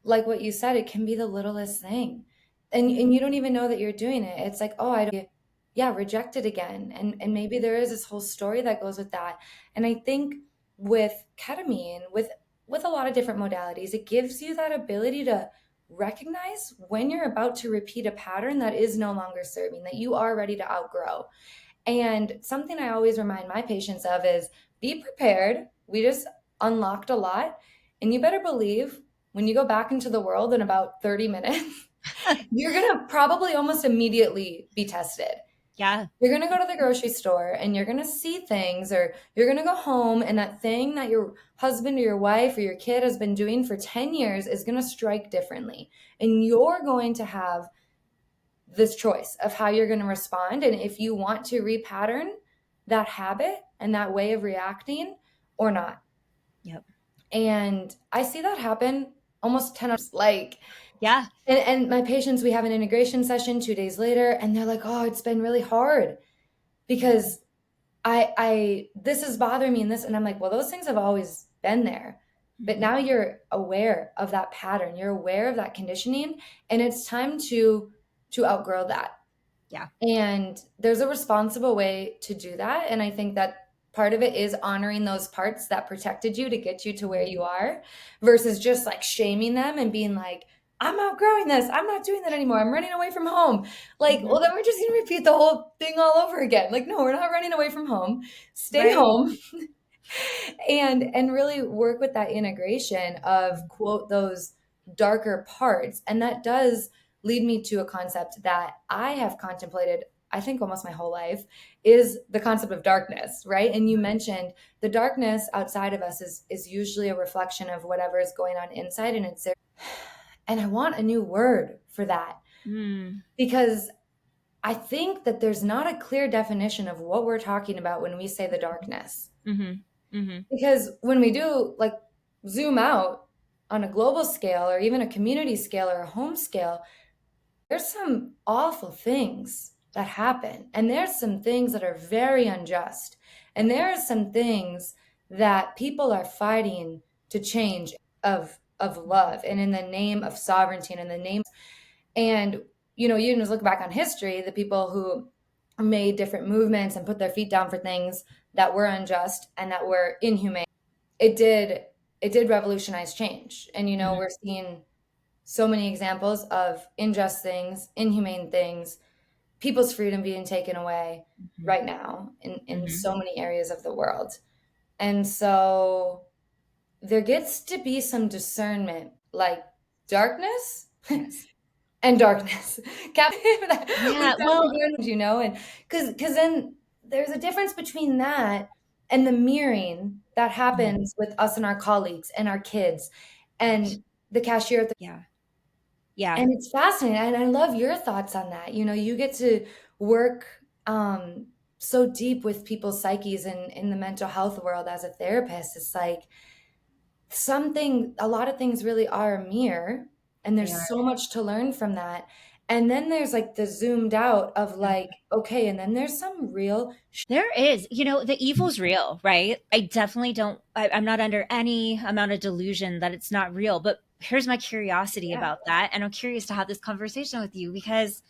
like what you said, it can be the littlest thing. And you don't even know that you're doing it. It's like, oh, I don't, yeah, rejected again. And maybe there is this whole story that goes with that. And I think with ketamine, with a lot of different modalities, it gives you that ability to recognize when you're about to repeat a pattern that is no longer serving, that you are ready to outgrow. And something I always remind my patients of is be prepared. We just unlocked a lot. And you better believe when you go back into the world in about 30 minutes, you're going to probably almost immediately be tested. Yeah. You're going to go to the grocery store and you're going to see things, or you're going to go home and that thing that your husband or your wife or your kid has been doing for 10 years is going to strike differently. And you're going to have this choice of how you're going to respond. And if you want to repattern that habit and that way of reacting or not. Yep. And I see that happen almost 10 times. Like, yeah. And my patients, we have an integration session 2 days later, and they're like, oh, it's been really hard because this is bothering me and this. And I'm like, well, those things have always been there. But now you're aware of that pattern. You're aware of that conditioning, and it's time to outgrow that. Yeah. And there's a responsible way to do that. And I think that part of it is honoring those parts that protected you to get you to where you are, versus just like shaming them and being like, I'm outgrowing this. I'm not doing that anymore. I'm running away from home. Like, well, then we're just going to repeat the whole thing all over again. Like, no, we're not running away from home. Stay home. and really work with that integration of, quote, those darker parts. And that does lead me to a concept that I have contemplated, I think almost my whole life, is the concept of darkness, right? And you mentioned the darkness outside of us is usually a reflection of whatever is going on inside, and it's there. And I want a new word for that, because I think that there's not a clear definition of what we're talking about when we say the darkness. Because when we do like zoom out on a global scale, or even a community scale or a home scale, there's some awful things that happen. And there's some things that are very unjust. And there are some things that people are fighting to change of love, and in the name of sovereignty, and in the name. And, you know, you can just look back on history, the people who made different movements and put their feet down for things that were unjust and that were inhumane, it did revolutionize change. And, you know, we're seeing so many examples of unjust things, inhumane things, people's freedom being taken away right now in so many areas of the world. And so there gets to be some discernment, like darkness Yes. and darkness. Yeah, well, You know, and because then there's a difference between that and the mirroring that happens with us and our colleagues and our kids and the cashier at the yeah. and it's fascinating, and I love your thoughts on that. You know, you get to work so deep with people's psyches and in the mental health world as a therapist. It's like a lot of things really are a mirror, and there's so much to learn from that. And then there's like the zoomed out of like, okay, and then there's some real There is, you know, the evil's real, right? I definitely don't, I'm not under any amount of delusion that it's not real. But here's my curiosity about that. And I'm curious to have this conversation with you because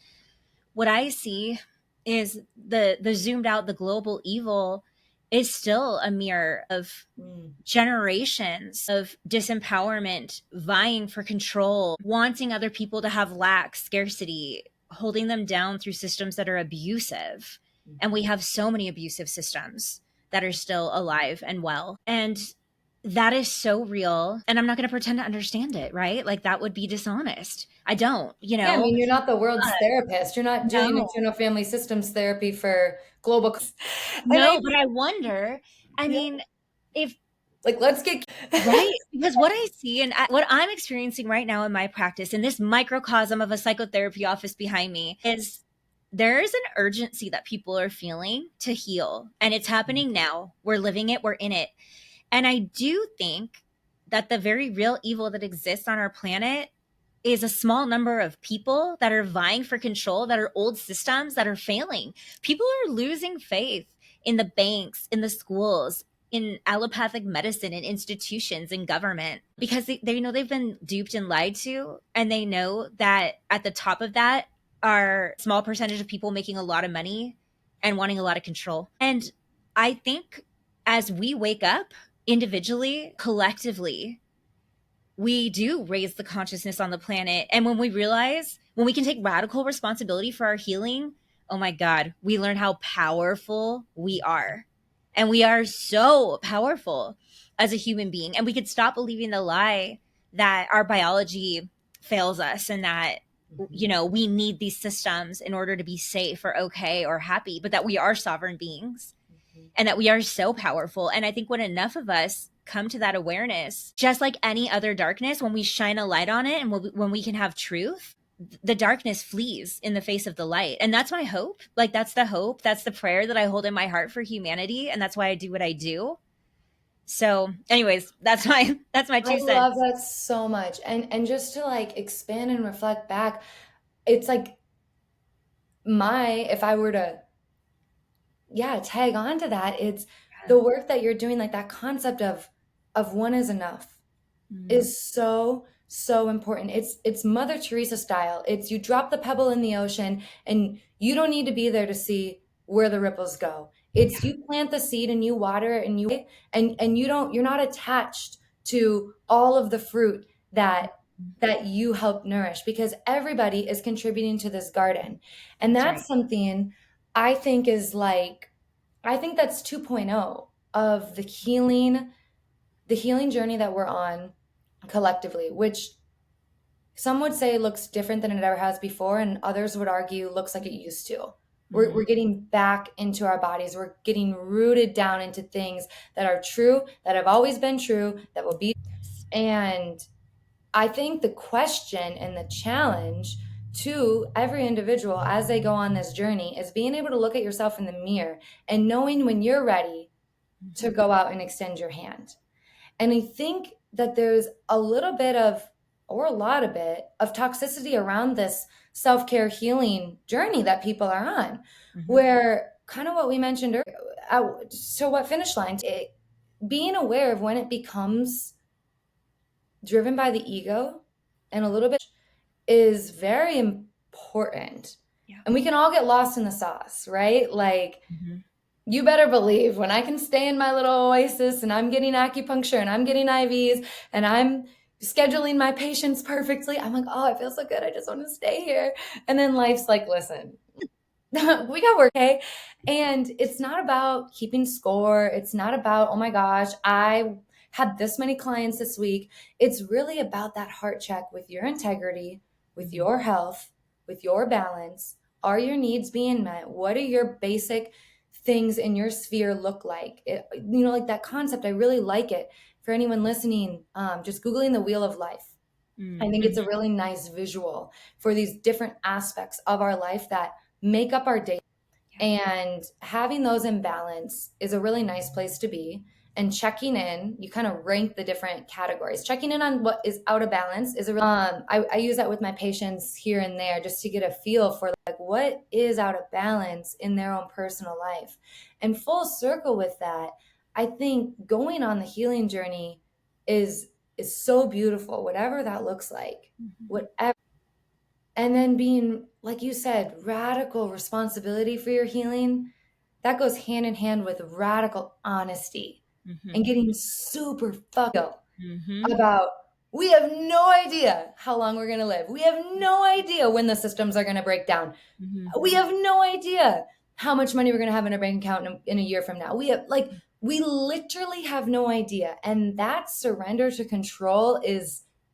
what I see is the zoomed out, the global evil is still a mirror of generations of disempowerment, vying for control, wanting other people to have lack, scarcity, holding them down through systems that are abusive. And we have so many abusive systems that are still alive and well. And that is so real. And I'm not going to pretend to understand it, right? Like that would be dishonest. I don't, you know? Yeah, I mean, you're not the world's therapist. You're not doing internal family systems therapy for global. No, but I wonder, I mean, if like, let's get right, because what I see and what I'm experiencing right now in my practice in this microcosm of a psychotherapy office behind me is there is an urgency that people are feeling to heal, and it's happening now. We're living it, we're in it. And I do think that the very real evil that exists on our planet is a small number of people that are vying for control, that are old systems that are failing. People are losing faith in the banks, in the schools, in allopathic medicine, in institutions, in government, because they know they've been duped and lied to. And they know that at the top of that are a small percentage of people making a lot of money and wanting a lot of control. And I think as we wake up individually, collectively, we do raise the consciousness on the planet. And when we realize, when we can take radical responsibility for our healing, oh my God, we learn how powerful we are. And we are so powerful as a human being. And we could stop believing the lie that our biology fails us and that, you know, we need these systems in order to be safe or okay or happy, but that we are sovereign beings and that we are so powerful. And I think when enough of us come to that awareness, just like any other darkness, when we shine a light on it and when we can have truth, the darkness flees in the face of the light. And that's my hope. Like that's the hope. That's the prayer that I hold in my heart for humanity. And that's why I do what I do. So anyways, that's my 2 cents. I love that so much. And just to like expand and reflect back, it's like if I were to tag on to that, it's the work that you're doing, like that concept of one is enough is so important. It's Mother Teresa style. It's you drop the pebble in the ocean and you don't need to be there to see where the ripples go. It's you plant the seed and you water it and you're not attached to all of the fruit that you help nourish, because everybody is contributing to this garden. And that's something I think is like, I think that's 2.0 of the healing journey that we're on collectively, which some would say looks different than it ever has before, and others would argue looks like it used to. We're getting back into our bodies. We're getting rooted down into things that are true, that have always been true, that will be. And I think the question and the challenge to every individual as they go on this journey is being able to look at yourself in the mirror and knowing when you're ready to go out and extend your hand. And I think that there's a little bit of, or a lot of it, of toxicity around this self-care healing journey that people are on, where kind of what we mentioned earlier, so what finish line, being aware of when it becomes driven by the ego and a little bit is very important. And we can all get lost in the sauce, right? Like, Mm-hmm. you better believe when I can stay in my little oasis and I'm getting acupuncture and I'm getting IVs and I'm scheduling my patients perfectly, I'm like, oh, I feel so good. I just want to stay here. And then life's like, listen, we got work, okay? And it's not about keeping score. It's not about, oh my gosh, I had this many clients this week. It's really about that heart check with your integrity, with your health, with your balance. Are your needs being met? What are your basic things in your sphere look like? Like that concept, I really like it. For anyone listening, just Googling the Wheel of Life. I think it's a really nice visual for these different aspects of our life that make up our day. And having those in balance is a really nice place to be. And checking in, you kind of rank the different categories. Checking in on what is out of balance is I use that with my patients here and there just to get a feel for like what is out of balance in their own personal life. And full circle with that, I think going on the healing journey is so beautiful, whatever that looks like, whatever. And then being, like you said, radical responsibility for your healing, that goes hand in hand with radical honesty and getting super fucked up about we have no idea how long we're going to live. We have no idea when the systems are going to break down. We have no idea how much money we're going to have in our bank account in a year from now. We literally have no idea. And that surrender to control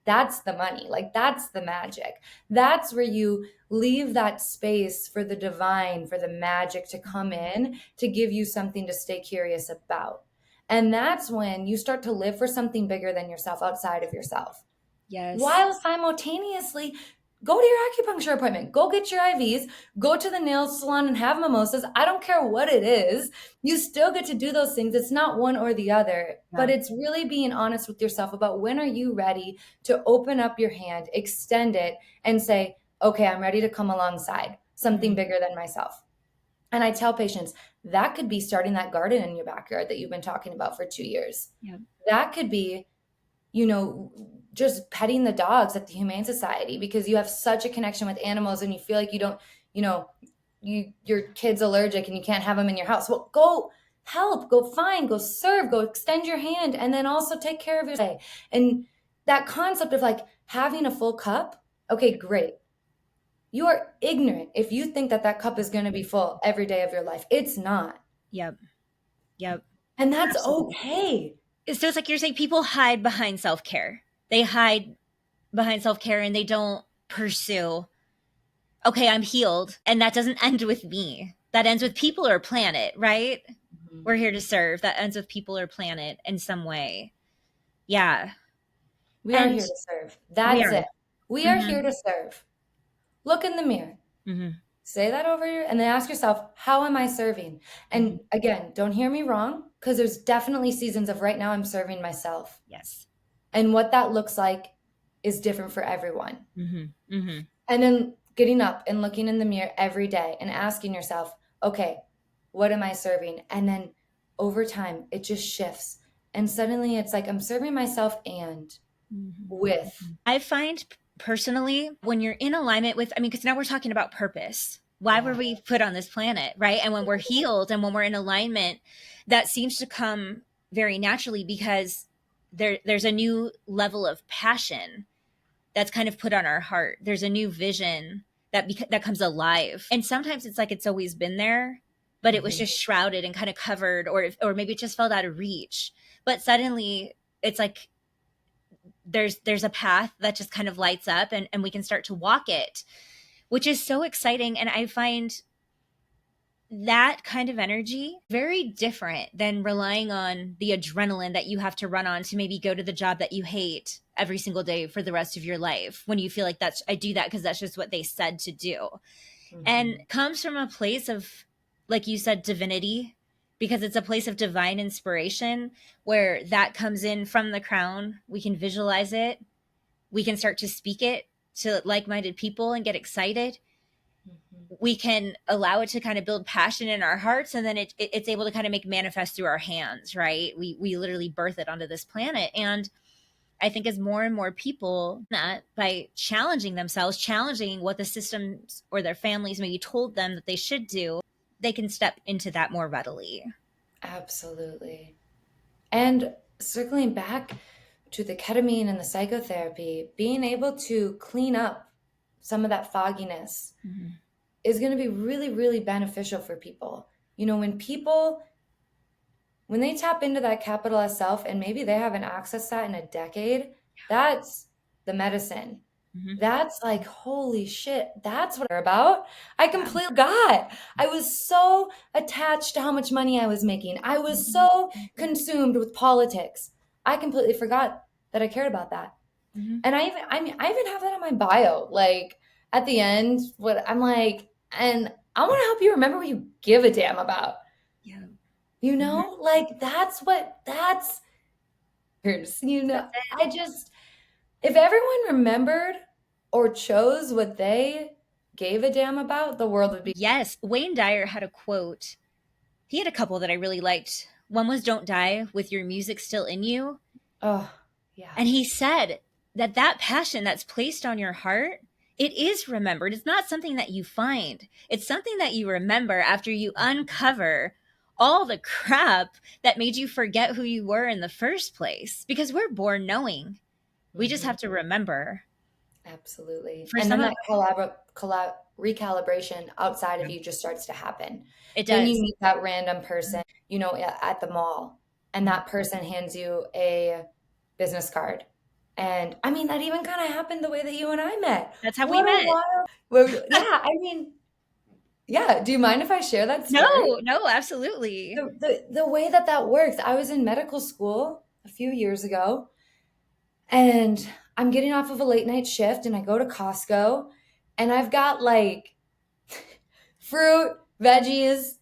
that's the money. Like, that's the magic. That's where you leave that space for the divine, for the magic to come in, to give you something to stay curious about. And that's when you start to live for something bigger than yourself, outside of yourself. Yes. While simultaneously, go to your acupuncture appointment, go get your IVs, go to the nail salon and have mimosas. I don't care what it is. You still get to do those things. It's not one or the other, but it's really being honest with yourself about when are you ready to open up your hand, extend it, and say, okay, I'm ready to come alongside something bigger than myself. And I tell patients that could be starting that garden in your backyard that you've been talking about for 2 years. That could be, just petting the dogs at the Humane Society because you have such a connection with animals and you feel like you don't, your kid's allergic and you can't have them in your house. Well, go help, go find, go serve, go extend your hand, and then also take care of your day. And that concept of like having a full cup, okay, great. You are ignorant if you think that cup is going to be full every day of your life. It's not. Yep. And that's okay. So it's like you're saying people hide behind self-care. They hide behind self-care and they don't pursue, okay, I'm healed. And that doesn't end with me. That ends with people or planet, right? We're here to serve. That ends with people or planet in some way. Yeah. We are here to serve. That's it. We are here to serve. Look in the mirror. Say that over you, and then ask yourself, how am I serving? And again, don't hear me wrong, because there's definitely seasons of right now I'm serving myself. Yes. And what that looks like is different for everyone. And then getting up and looking in the mirror every day and asking yourself, okay, what am I serving? And then over time, it just shifts. And suddenly it's like, I'm serving myself and with. I find personally, when you're in alignment with, because now we're talking about purpose. Why were we put on this planet, right? And when we're healed and when we're in alignment, that seems to come very naturally because there's a new level of passion that's kind of put on our heart. There's a new vision that comes alive. And sometimes it's like it's always been there, but it was just shrouded and kind of covered, or maybe it just felt out of reach. But suddenly it's like there's a path that just kind of lights up and we can start to walk it, which is so exciting. And I find that kind of energy very different than relying on the adrenaline that you have to run on to maybe go to the job that you hate every single day for the rest of your life, when you feel like I do that because that's just what they said to do. And comes from a place of, like you said, divinity, because it's a place of divine inspiration where that comes in from the crown. We can visualize it. We can start to speak it to like-minded people and get excited. We can allow it to kind of build passion in our hearts, and then it's able to kind of make manifest through our hands, right? We literally birth it onto this planet. And I think as more and more people that by challenging themselves, challenging what the systems or their families maybe told them that they should do, they can step into that more readily. Absolutely. And circling back to the ketamine and the psychotherapy, being able to clean up some of that fogginess is going to be really, really beneficial for people. You know, when they tap into that capital S self, and maybe they haven't accessed that in a decade, that's the medicine. That's like, holy shit, that's what they're about. I completely forgot. I was so attached to how much money I was making. I was so consumed with politics. I completely forgot that I cared about that. And I even have that on my bio. Like at the end, what I'm like, and I want to help you remember what you give a damn about. Yeah. You know, like you know, if everyone remembered or chose what they gave a damn about, the world would be. Yes. Wayne Dyer had a quote. He had a couple that I really liked. One was, "Don't die with your music still in you." Oh, yeah. And he said that passion that's placed on your heart, it is remembered. It's not something that you find. It's something that you remember after you uncover all the crap that made you forget who you were in the first place. Because we're born knowing. We just have to remember. Absolutely. For And some then of that recalibration outside of you just starts to happen. it When does. you meet that random person, you know, at the mall, and that person hands you a business card. And I mean, that even kind of happened the way that you and I met. That's how we met. Yeah, I mean, yeah. Do you mind if I share that story? No, absolutely. The way that works, I was in medical school a few years ago, and I'm getting off of a late night shift, and I go to Costco, and I've got like fruit, veggies,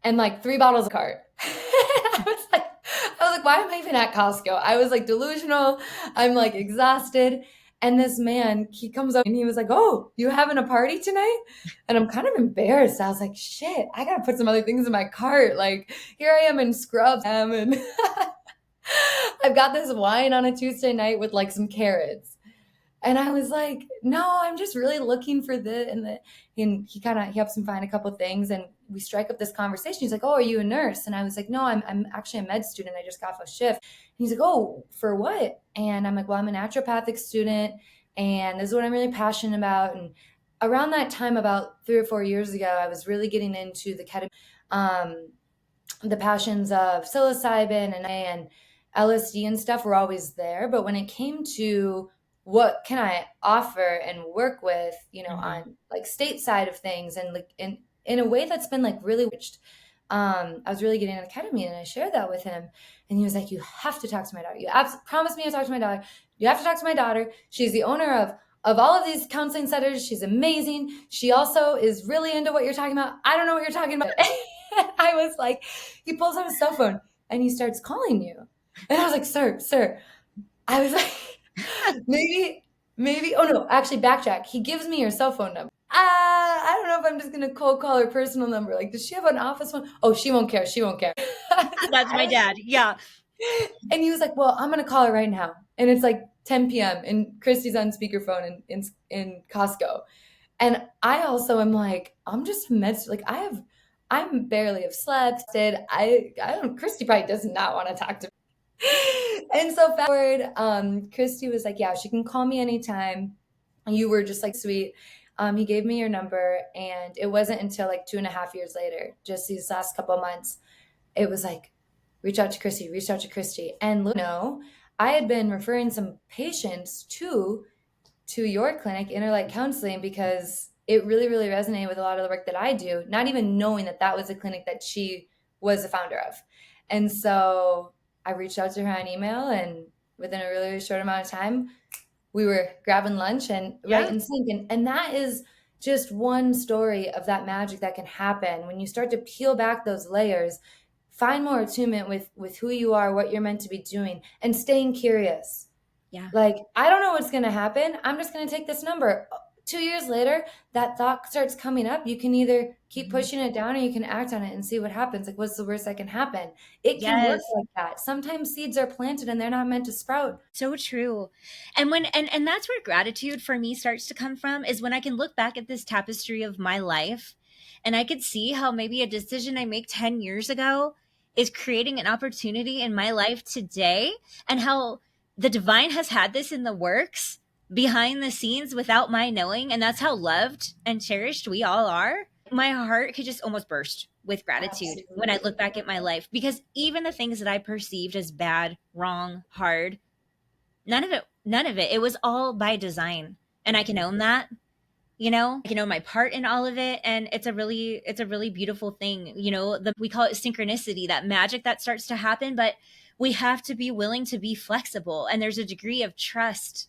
and like 3 bottles of cart. I was like, why am I even at Costco? I was like delusional. I'm like exhausted. And this man, he comes up and he was like, "Oh, you having a party tonight?" And I'm kind of embarrassed. I was like, shit, I got to put some other things in my cart. Like here I am in scrubs. And I've got this wine on a Tuesday night with like some carrots. And I was like, no, I'm just really looking for and he helps him find a couple things, and we strike up this conversation. He's like, "Oh, are you a nurse?" And I was like, "No, I'm actually a med student. I just got off a shift." And he's like, "Oh, for what?" And I'm like, "Well, I'm a naturopathic student, and this is what I'm really passionate about." And around that time, about 3 or 4 years ago, I was really getting into the the passions of psilocybin and LSD and stuff were always there. But when it came to what can I offer and work with, you know, on like state side of things, and like in a way that's been like really reached, I was really getting into ketamine, and I shared that with him, and he was like, "You have to talk to my daughter. You promise me to talk to my daughter. You have to talk to my daughter. She's the owner of all of these counseling centers. She's amazing. She also is really into what you're talking about. I don't know what you're talking about." I was like, he pulls out his cell phone and he starts calling you. And I was like, sir. I was like, maybe, oh no, actually backtrack. He gives me your cell phone number. I don't know if I'm just going to cold call her personal number. Like, does she have an office one? Oh, she won't care. That's my dad. Yeah. And he was like, "Well, I'm going to call her right now." And it's like 10 p.m. and Kristy's on speakerphone in Costco. And I also am like, I'm just like, I'm barely have slept. I don't, Kristy probably does not want to talk to me. And so fast forward, Kristy was like, "Yeah, she can call me anytime." You were just like sweet. He gave me your number, and it wasn't until like 2.5 years later, just these last couple of months, it was like, reach out to Kristy. And I had been referring some patients to your clinic, Inner Light Counseling, because it really, really resonated with a lot of the work that I do, not even knowing that was a clinic that she was the founder of. And so I reached out to her on email, and within a really, really short amount of time, we were grabbing lunch and right in sync. And that is just one story of that magic that can happen when you start to peel back those layers, find more attunement with who you are, what you're meant to be doing, and staying curious. Yeah. Like, I don't know what's going to happen. I'm just going to take this number. 2 years later, that thought starts coming up. You can either keep pushing it down or you can act on it and see what happens. Like, what's the worst that can happen? It can work Yes. like that. Sometimes seeds are planted and they're not meant to sprout. So true. And when and that's where gratitude for me starts to come from, is when I can look back at this tapestry of my life and I could see how maybe a decision I make 10 years ago is creating an opportunity in my life today, and how the divine has had this in the works behind the scenes without my knowing, and that's how loved and cherished we all are. My heart could just almost burst with gratitude when I look back at my life, because even the things that I perceived as bad, wrong, hard, none of it, it was all by design. And I can own that. I can own my part in all of it, and it's a really beautiful thing. We call it synchronicity, that magic that starts to happen, but we have to be willing to be flexible, and there's a degree of trust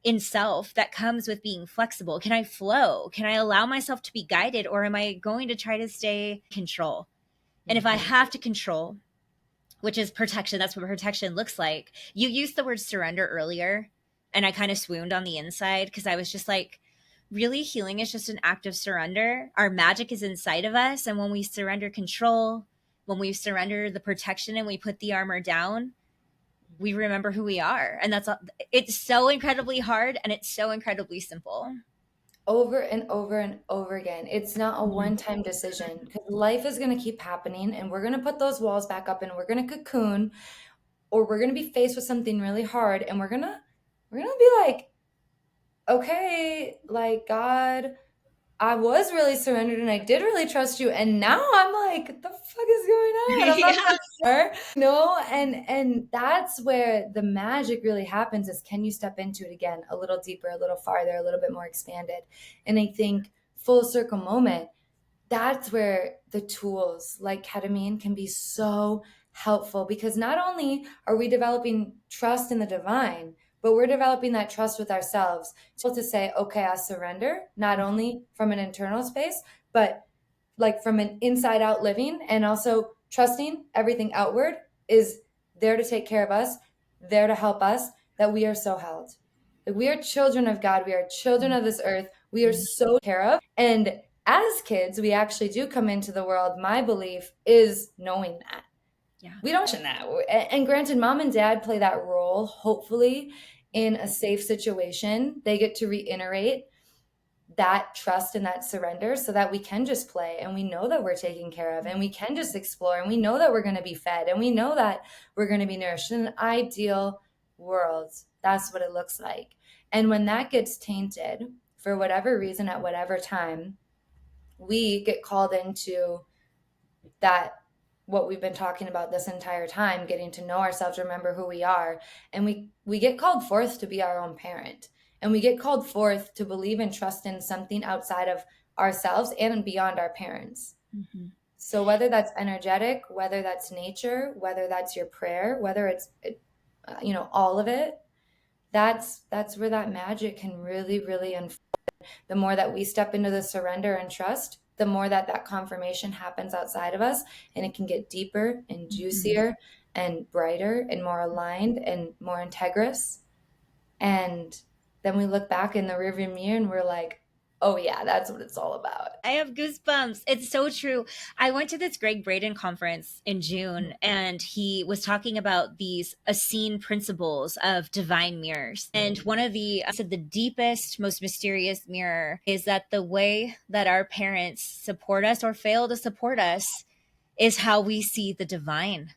in self that comes with being flexible. Can I flow? Can I allow myself to be guided, or am I going to try to stay in control? And if I have to control, which is protection, that's what protection looks like. You used the word surrender earlier, and I kind of swooned on the inside, because I was just like, really, healing is just an act of surrender. Our magic is inside of us, and when we surrender control, when we surrender the protection and we put the armor down, we remember who we are. And that's all. It's so incredibly hard, and it's so incredibly simple. Over and over and over again. It's not a one-time decision, because life is going to keep happening and we're going to put those walls back up and we're going to cocoon, or we're going to be faced with something really hard and we're going to be like, okay, like, God, I was really surrendered and I did really trust you, and now I'm like, what the fuck is going on? I'm not sure. No, and that's where the magic really happens, is can you step into it again a little deeper, a little farther, a little bit more expanded? And I think full circle moment, that's where the tools like ketamine can be so helpful, because not only are we developing trust in the divine, but we're developing that trust with ourselves to say, okay, I surrender, not only from an internal space, but like from an inside out living, and also trusting everything outward is there to take care of us, there to help us, that we are so held. Like, we are children of God. We are children of this earth. We are so care of. And as kids, we actually do come into the world. My belief is knowing that. Yeah. We don't mention that. And granted, mom and dad play that role, hopefully, in a safe situation. They get to reiterate that trust and that surrender so that we can just play, and we know that we're taken care of, and we can just explore, and we know that we're going to be fed, and we know that we're going to be nourished. In an ideal world, that's what it looks like. And when that gets tainted for whatever reason at whatever time, we get called into that, what we've been talking about this entire time, getting to know ourselves, remember who we are. And we get called forth to be our own parent. And we get called forth to believe and trust in something outside of ourselves and beyond our parents. Mm-hmm. So whether that's energetic, whether that's nature, whether that's your prayer, whether it's, all of it, that's where that magic can really, really unfold. The more that we step into the surrender and trust, the more that confirmation happens outside of us, and it can get deeper and juicier and brighter and more aligned and more integrous. And then we look back in the rearview mirror and we're like, oh yeah, that's what it's all about. I have goosebumps. It's so true. I went to this Greg Braden conference in June, and he was talking about these Essene principles of divine mirrors. And one of said the deepest, most mysterious mirror is that the way that our parents support us or fail to support us is how we see the divine.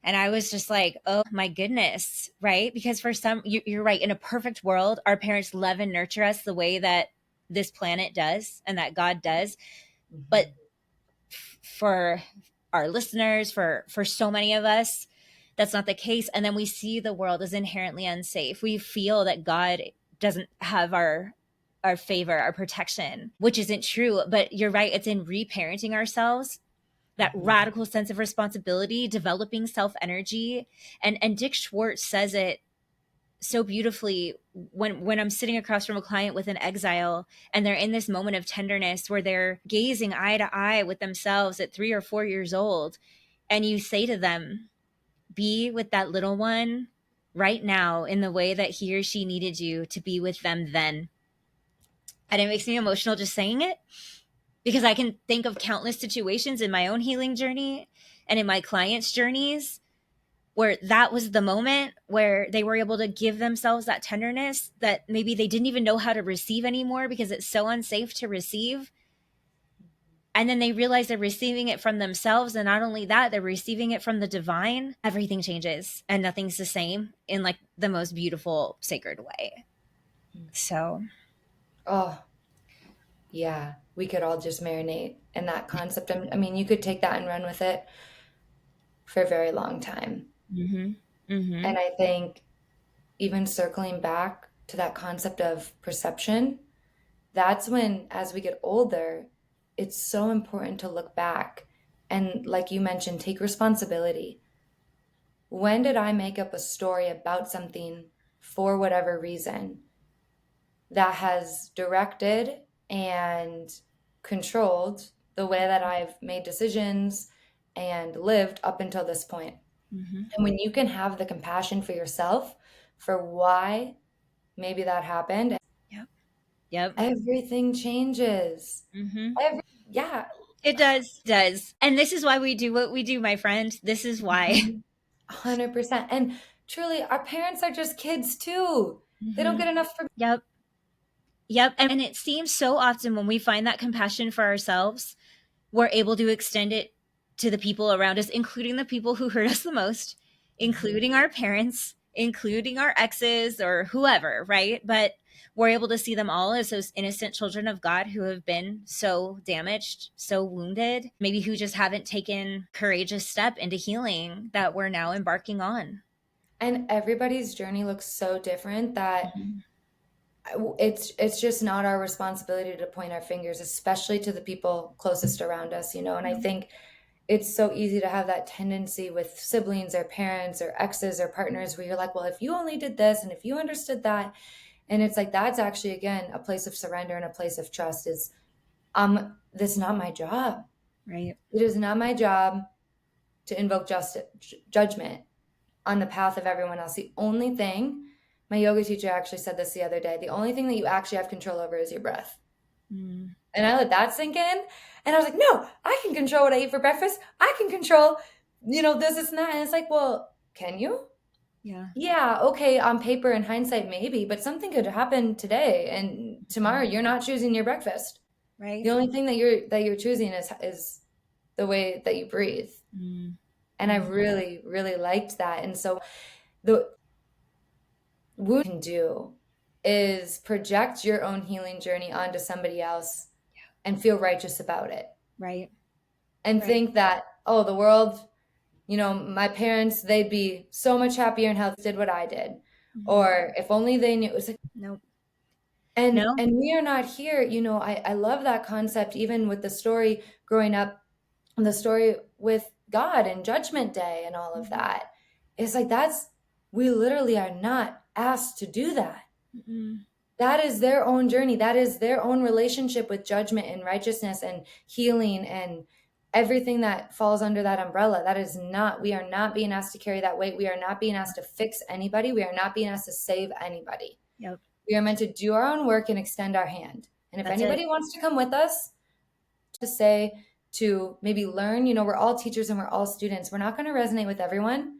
And I was just like, oh my goodness, right? Because for some, you're right. In a perfect world, our parents love and nurture us the way that this planet does and that God does. But for our listeners, for so many of us, that's not the case. And then we see the world as inherently unsafe. We feel that God doesn't have our favor, our protection, which isn't true. But you're right. It's in reparenting ourselves, that radical sense of responsibility, developing self-energy. And Dick Schwartz says it so beautifully when I'm sitting across from a client with an exile, and they're in this moment of tenderness where they're gazing eye to eye with themselves at 3 or 4 years old. And you say to them, be with that little one right now in the way that he or she needed you to be with them then. And it makes me emotional just saying it, because I can think of countless situations in my own healing journey and in my clients' journeys where that was the moment where they were able to give themselves that tenderness that maybe they didn't even know how to receive anymore because it's so unsafe to receive. And then they realize they're receiving it from themselves. And not only that, they're receiving it from the divine. Everything changes and nothing's the same in like the most beautiful, sacred way. So, Oh, yeah, we could all just marinate in that concept. I mean, you could take that and run with it for a very long time. And I think even circling back to that concept of perception, that's when, as we get older, it's so important to look back and, like you mentioned, take responsibility. When did I make up a story about something for whatever reason that has directed and controlled the way that I've made decisions and lived up until this point? And when you can have the compassion for yourself for why maybe that happened, Yep. everything changes. Yeah. It does. And this is why we do what we do, my friend. This is why. 100%. And truly, our parents are just kids too. They don't get enough for. Yep. And it seems so often when we find that compassion for ourselves, we're able to extend it to the people around us, including the people who hurt us the most, including our parents, including our exes or whoever, right? But we're able to see them all as those innocent children of God who have been so damaged, so wounded, maybe who just haven't taken courageous step into healing that we're now embarking on. And everybody's journey looks so different that it's just not our responsibility to point our fingers, especially to the people closest around us, And I think it's so easy to have that tendency with siblings or parents or exes or partners where you're like, well, if you only did this and if you understood that. And it's like, that's actually, again, a place of surrender and a place of trust is, this is not my job. Right. It is not my job to invoke judgment on the path of everyone else. The only thing, my yoga teacher actually said this the other day, the only thing that you actually have control over is your breath. And I let that sink in. And I was like, no, I can control what I eat for breakfast. I can control, this and that. And it's like, well, can you? Yeah. Okay. On paper, in hindsight, maybe, but something could happen today and tomorrow you're not choosing your breakfast. Right. The only thing that you're choosing is the way that you breathe. And I really, really liked that. And so what you can do is project your own healing journey onto somebody else and feel righteous about it. Right. And think that, oh, the world, my parents, they'd be so much happier and healthy did what I did. Or if only they knew. It was like, nope. And we are not here. I love that concept, even with the story growing up, the story with God and Judgment Day and all of that. It's like, we literally are not asked to do that. That is their own journey. That is their own relationship with judgment and righteousness and healing and everything that falls under that umbrella. We are not being asked to carry that weight. We are not being asked to fix anybody. We are not being asked to save anybody. Yep. We are meant to do our own work and extend our hand. And if anybody wants to come with us to maybe learn, we're all teachers and we're all students. We're not going to resonate with everyone.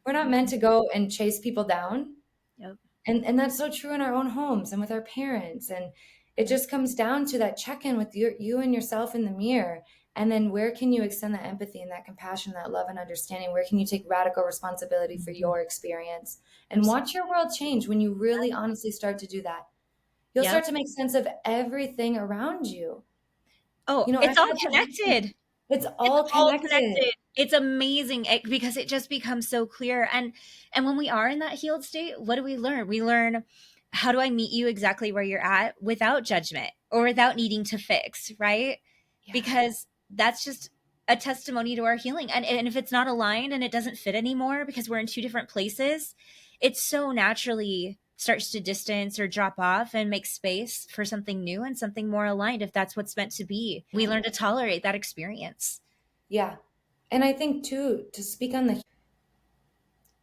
We're not meant to go and chase people down. Yep. And that's so true in our own homes and with our parents. And it just comes down to that check-in with you and yourself in the mirror. And then where can you extend that empathy and that compassion, that love and understanding? Where can you take radical responsibility for your experience and watch your world change when you really honestly start to do that? You'll start to make sense of everything around you. Oh, it's all connected. It's all connected. It's amazing because it just becomes so clear. And when we are in that healed state, what do we learn? We learn, how do I meet you exactly where you're at without judgment or without needing to fix, right? Yeah. Because that's just a testimony to our healing. And if it's not aligned and it doesn't fit anymore because we're in two different places, it so naturally starts to distance or drop off and make space for something new and something more aligned if that's what's meant to be. We learn to tolerate that experience. Yeah. And I think too, to speak on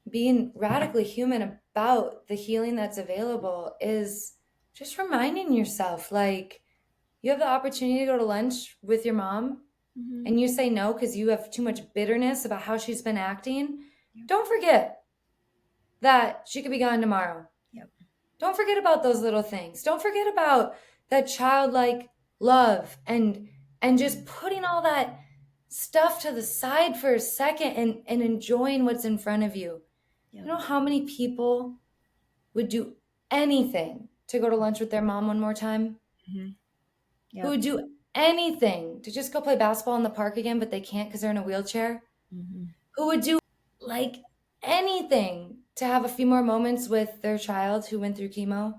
being radically human about the healing that's available is just reminding yourself, like, you have the opportunity to go to lunch with your mom and you say no because you have too much bitterness about how she's been acting. Don't forget that she could be gone tomorrow. Yep. Don't forget about those little things. Don't forget about that childlike love and just putting all that stuff to the side for a second and enjoying what's in front of you. Yep. You know how many people would do anything to go to lunch with their mom one more time? Yep. Who would do anything to just go play basketball in the park again, but they can't because they're in a wheelchair? Who would do like anything to have a few more moments with their child who went through chemo?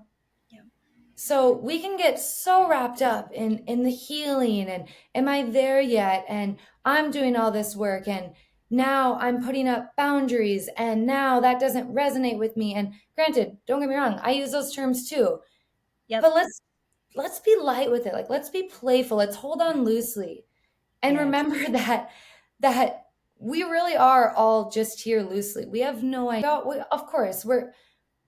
So we can get so wrapped up in the healing and am I there yet? And I'm doing all this work and now I'm putting up boundaries and now that doesn't resonate with me. And granted, don't get me wrong, I use those terms too. Yep. But let's be light with it. Like, let's be playful. Let's hold on loosely. And remember that we really are all just here loosely. We have no idea. Of course,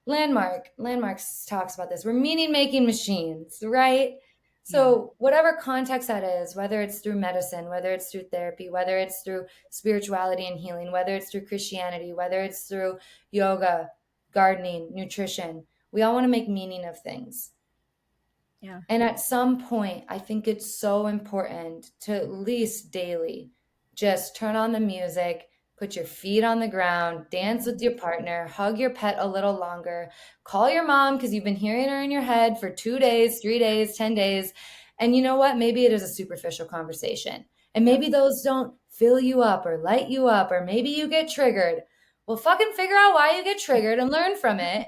Landmarks talks about this. We're meaning-making machines, right? So whatever context that is, whether it's through medicine, whether it's through therapy, whether it's through spirituality and healing, whether it's through Christianity, whether it's through yoga, gardening, nutrition, we all want to make meaning of things. Yeah. And at some point, I think it's so important to at least daily just turn on the music, put your feet on the ground, dance with your partner, hug your pet a little longer, call your mom because you've been hearing her in your head for 2 days, 3 days, 10 days. And you know what? Maybe it is a superficial conversation. And maybe those don't fill you up or light you up, or maybe you get triggered. Well, fucking figure out why you get triggered and learn from it.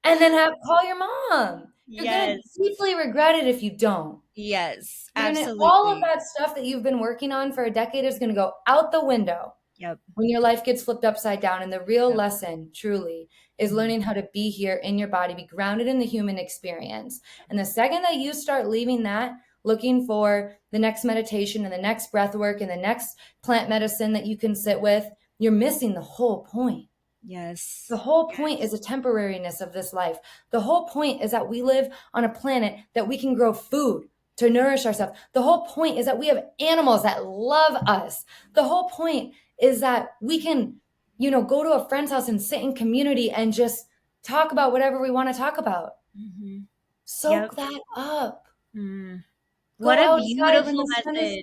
And then call your mom. You're going to deeply regret it if you don't. Yes, absolutely. All of that stuff that you've been working on for a decade is going to go out the window. Yep. When your life gets flipped upside down. And the real lesson, truly, is learning how to be here in your body, be grounded in the human experience. And the second that you start leaving that, looking for the next meditation and the next breath work and the next plant medicine that you can sit with, you're missing the whole point. Yes. The whole point is the temporariness of this life. The whole point is that we live on a planet that we can grow food to nourish ourselves. The whole point is that we have animals that love us. The whole point is that we can, go to a friend's house and sit in community and just talk about whatever we want to talk about. Soak that up. What a beautiful message.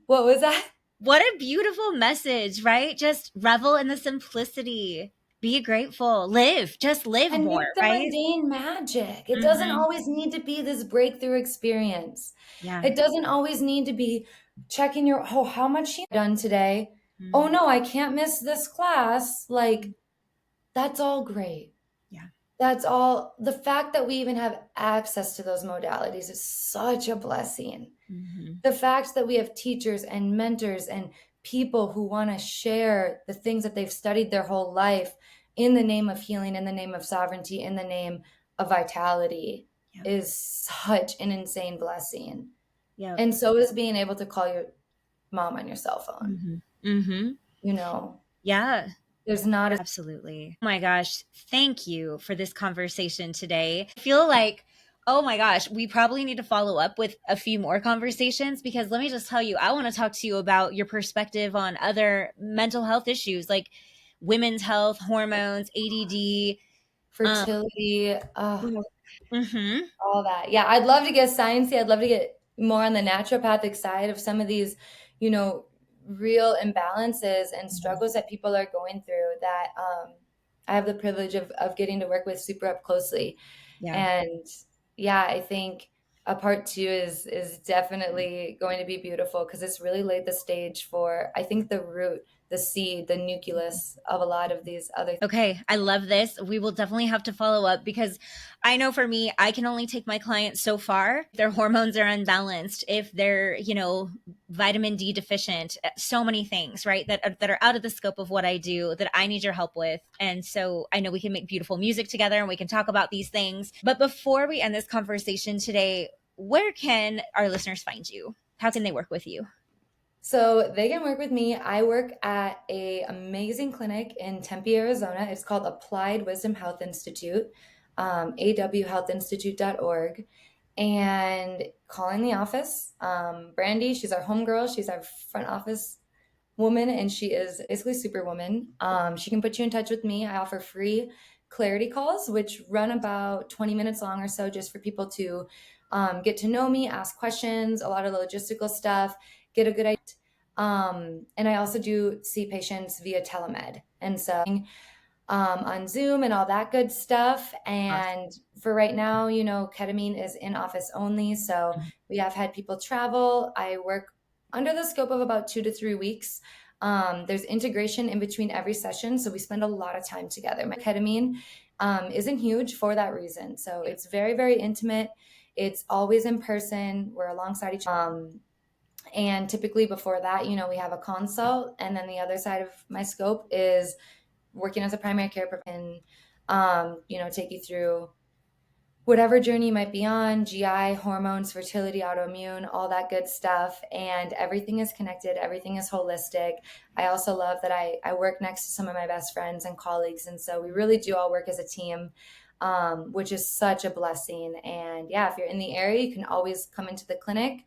What was that? What a beautiful message, right? Just revel in the simplicity. Be grateful. Just live and more, make the right? mundane magic. It doesn't always need to be this breakthrough experience. Yeah. It doesn't always need to be checking how much she done today. Oh no, I can't miss this class. Like, that's all great. Yeah. That's all. The fact that we even have access to those modalities is such a blessing. The fact that we have teachers and mentors and people who want to share the things that they've studied their whole life in the name of healing, in the name of sovereignty, in the name of vitality is such an insane blessing. Yeah. And so is being able to call your mom on your cell phone. Yeah. There's not absolutely. Oh my gosh. Thank you for this conversation today. I feel like, oh my gosh, we probably need to follow up with a few more conversations, because let me just tell you, I want to talk to you about your perspective on other mental health issues like women's health, hormones, ADD, fertility, all that. Yeah, I'd love to get sciencey. I'd love to get more on the naturopathic side of some of these, real imbalances and struggles that people are going through that I have the privilege of getting to work with super up closely. And I think a part 2 is definitely going to be beautiful, because it's really laid the stage for, I think, the root, the seed, the nucleus of a lot of these other things. Okay, I love this. We will definitely have to follow up, because I know for me, I can only take my clients so far. Their hormones are unbalanced, if they're, vitamin D deficient, so many things, right? That are out of the scope of what I do, that I need your help with. And so I know we can make beautiful music together and we can talk about these things. But before we end this conversation today, where can our listeners find you? How can they work with you? So they can work with me. I work at an amazing clinic in Tempe, Arizona. It's called Applied Wisdom Health Institute. awhealthinstitute.org, and calling the office. Brandy, she's our homegirl. She's our front office woman, and she is basically superwoman. She can put you in touch with me. I offer free clarity calls, which run about 20 minutes long or so, just for people to get to know me, ask questions, a lot of logistical stuff, get a good idea. And I also do see patients via telemed. And so on Zoom and all that good stuff. And for right now, ketamine is in office only. So we have had people travel. I work under the scope of about 2 to 3 weeks. There's integration in between every session. So we spend a lot of time together. My ketamine isn't huge for that reason. So it's very, very intimate. It's always in person. We're alongside each other. And typically before that, we have a consult. And then the other side of my scope is working as a primary care provider, and take you through whatever journey you might be on, GI, hormones, fertility, autoimmune, all that good stuff. And everything is connected. Everything is holistic. I also love that I work next to some of my best friends and colleagues. And so we really do all work as a team, which is such a blessing. And yeah, if you're in the area, you can always come into the clinic.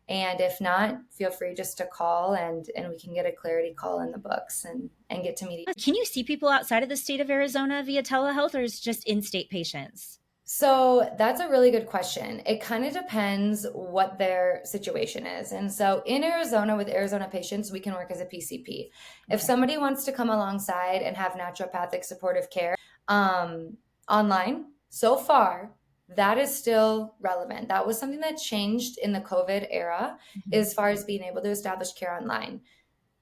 And if not, feel free just to call and we can get a clarity call in the books and get to meet. Can you see people outside of the state of Arizona via telehealth, or is it just in-state patients? So that's a really good question. It kind of depends what their situation is. And so in Arizona, with Arizona patients, we can work as a PCP. Okay. If somebody wants to come alongside and have naturopathic supportive care online, so far, that is still relevant. That was something that changed in the COVID era, as far as being able to establish care online.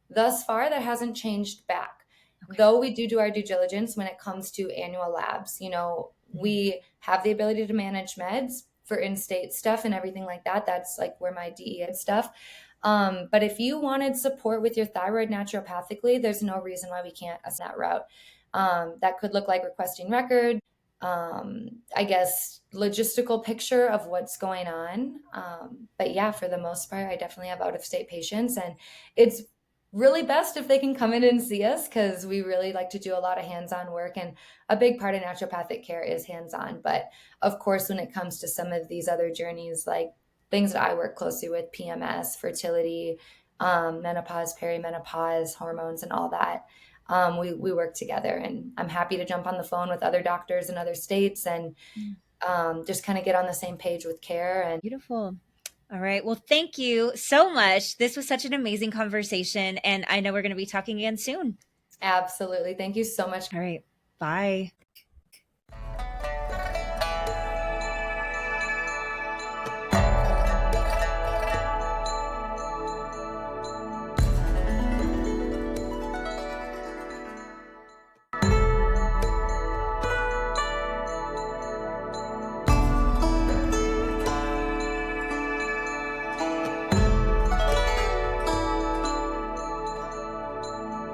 Thus far, that hasn't changed back. Okay. Though we do our due diligence when it comes to annual labs. We have the ability to manage meds for in-state stuff and everything like that. That's like where my DEA stuff. But if you wanted support with your thyroid naturopathically, there's no reason why we can't assign that route. That could look like requesting record, I guess, logistical picture of what's going on. But yeah, for the most part, I definitely have out-of-state patients, and it's really best if they can come in and see us, because we really like to do a lot of hands-on work, and a big part of naturopathic care is hands-on. But of course, when it comes to some of these other journeys, like things that I work closely with, PMS, fertility, menopause, perimenopause, hormones, and all that, we work together. And I'm happy to jump on the phone with other doctors in other states and just kind of get on the same page with care. And beautiful. All right. Well, thank you so much. This was such an amazing conversation, and I know we're going to be talking again soon. Absolutely. Thank you so much. All right. Bye.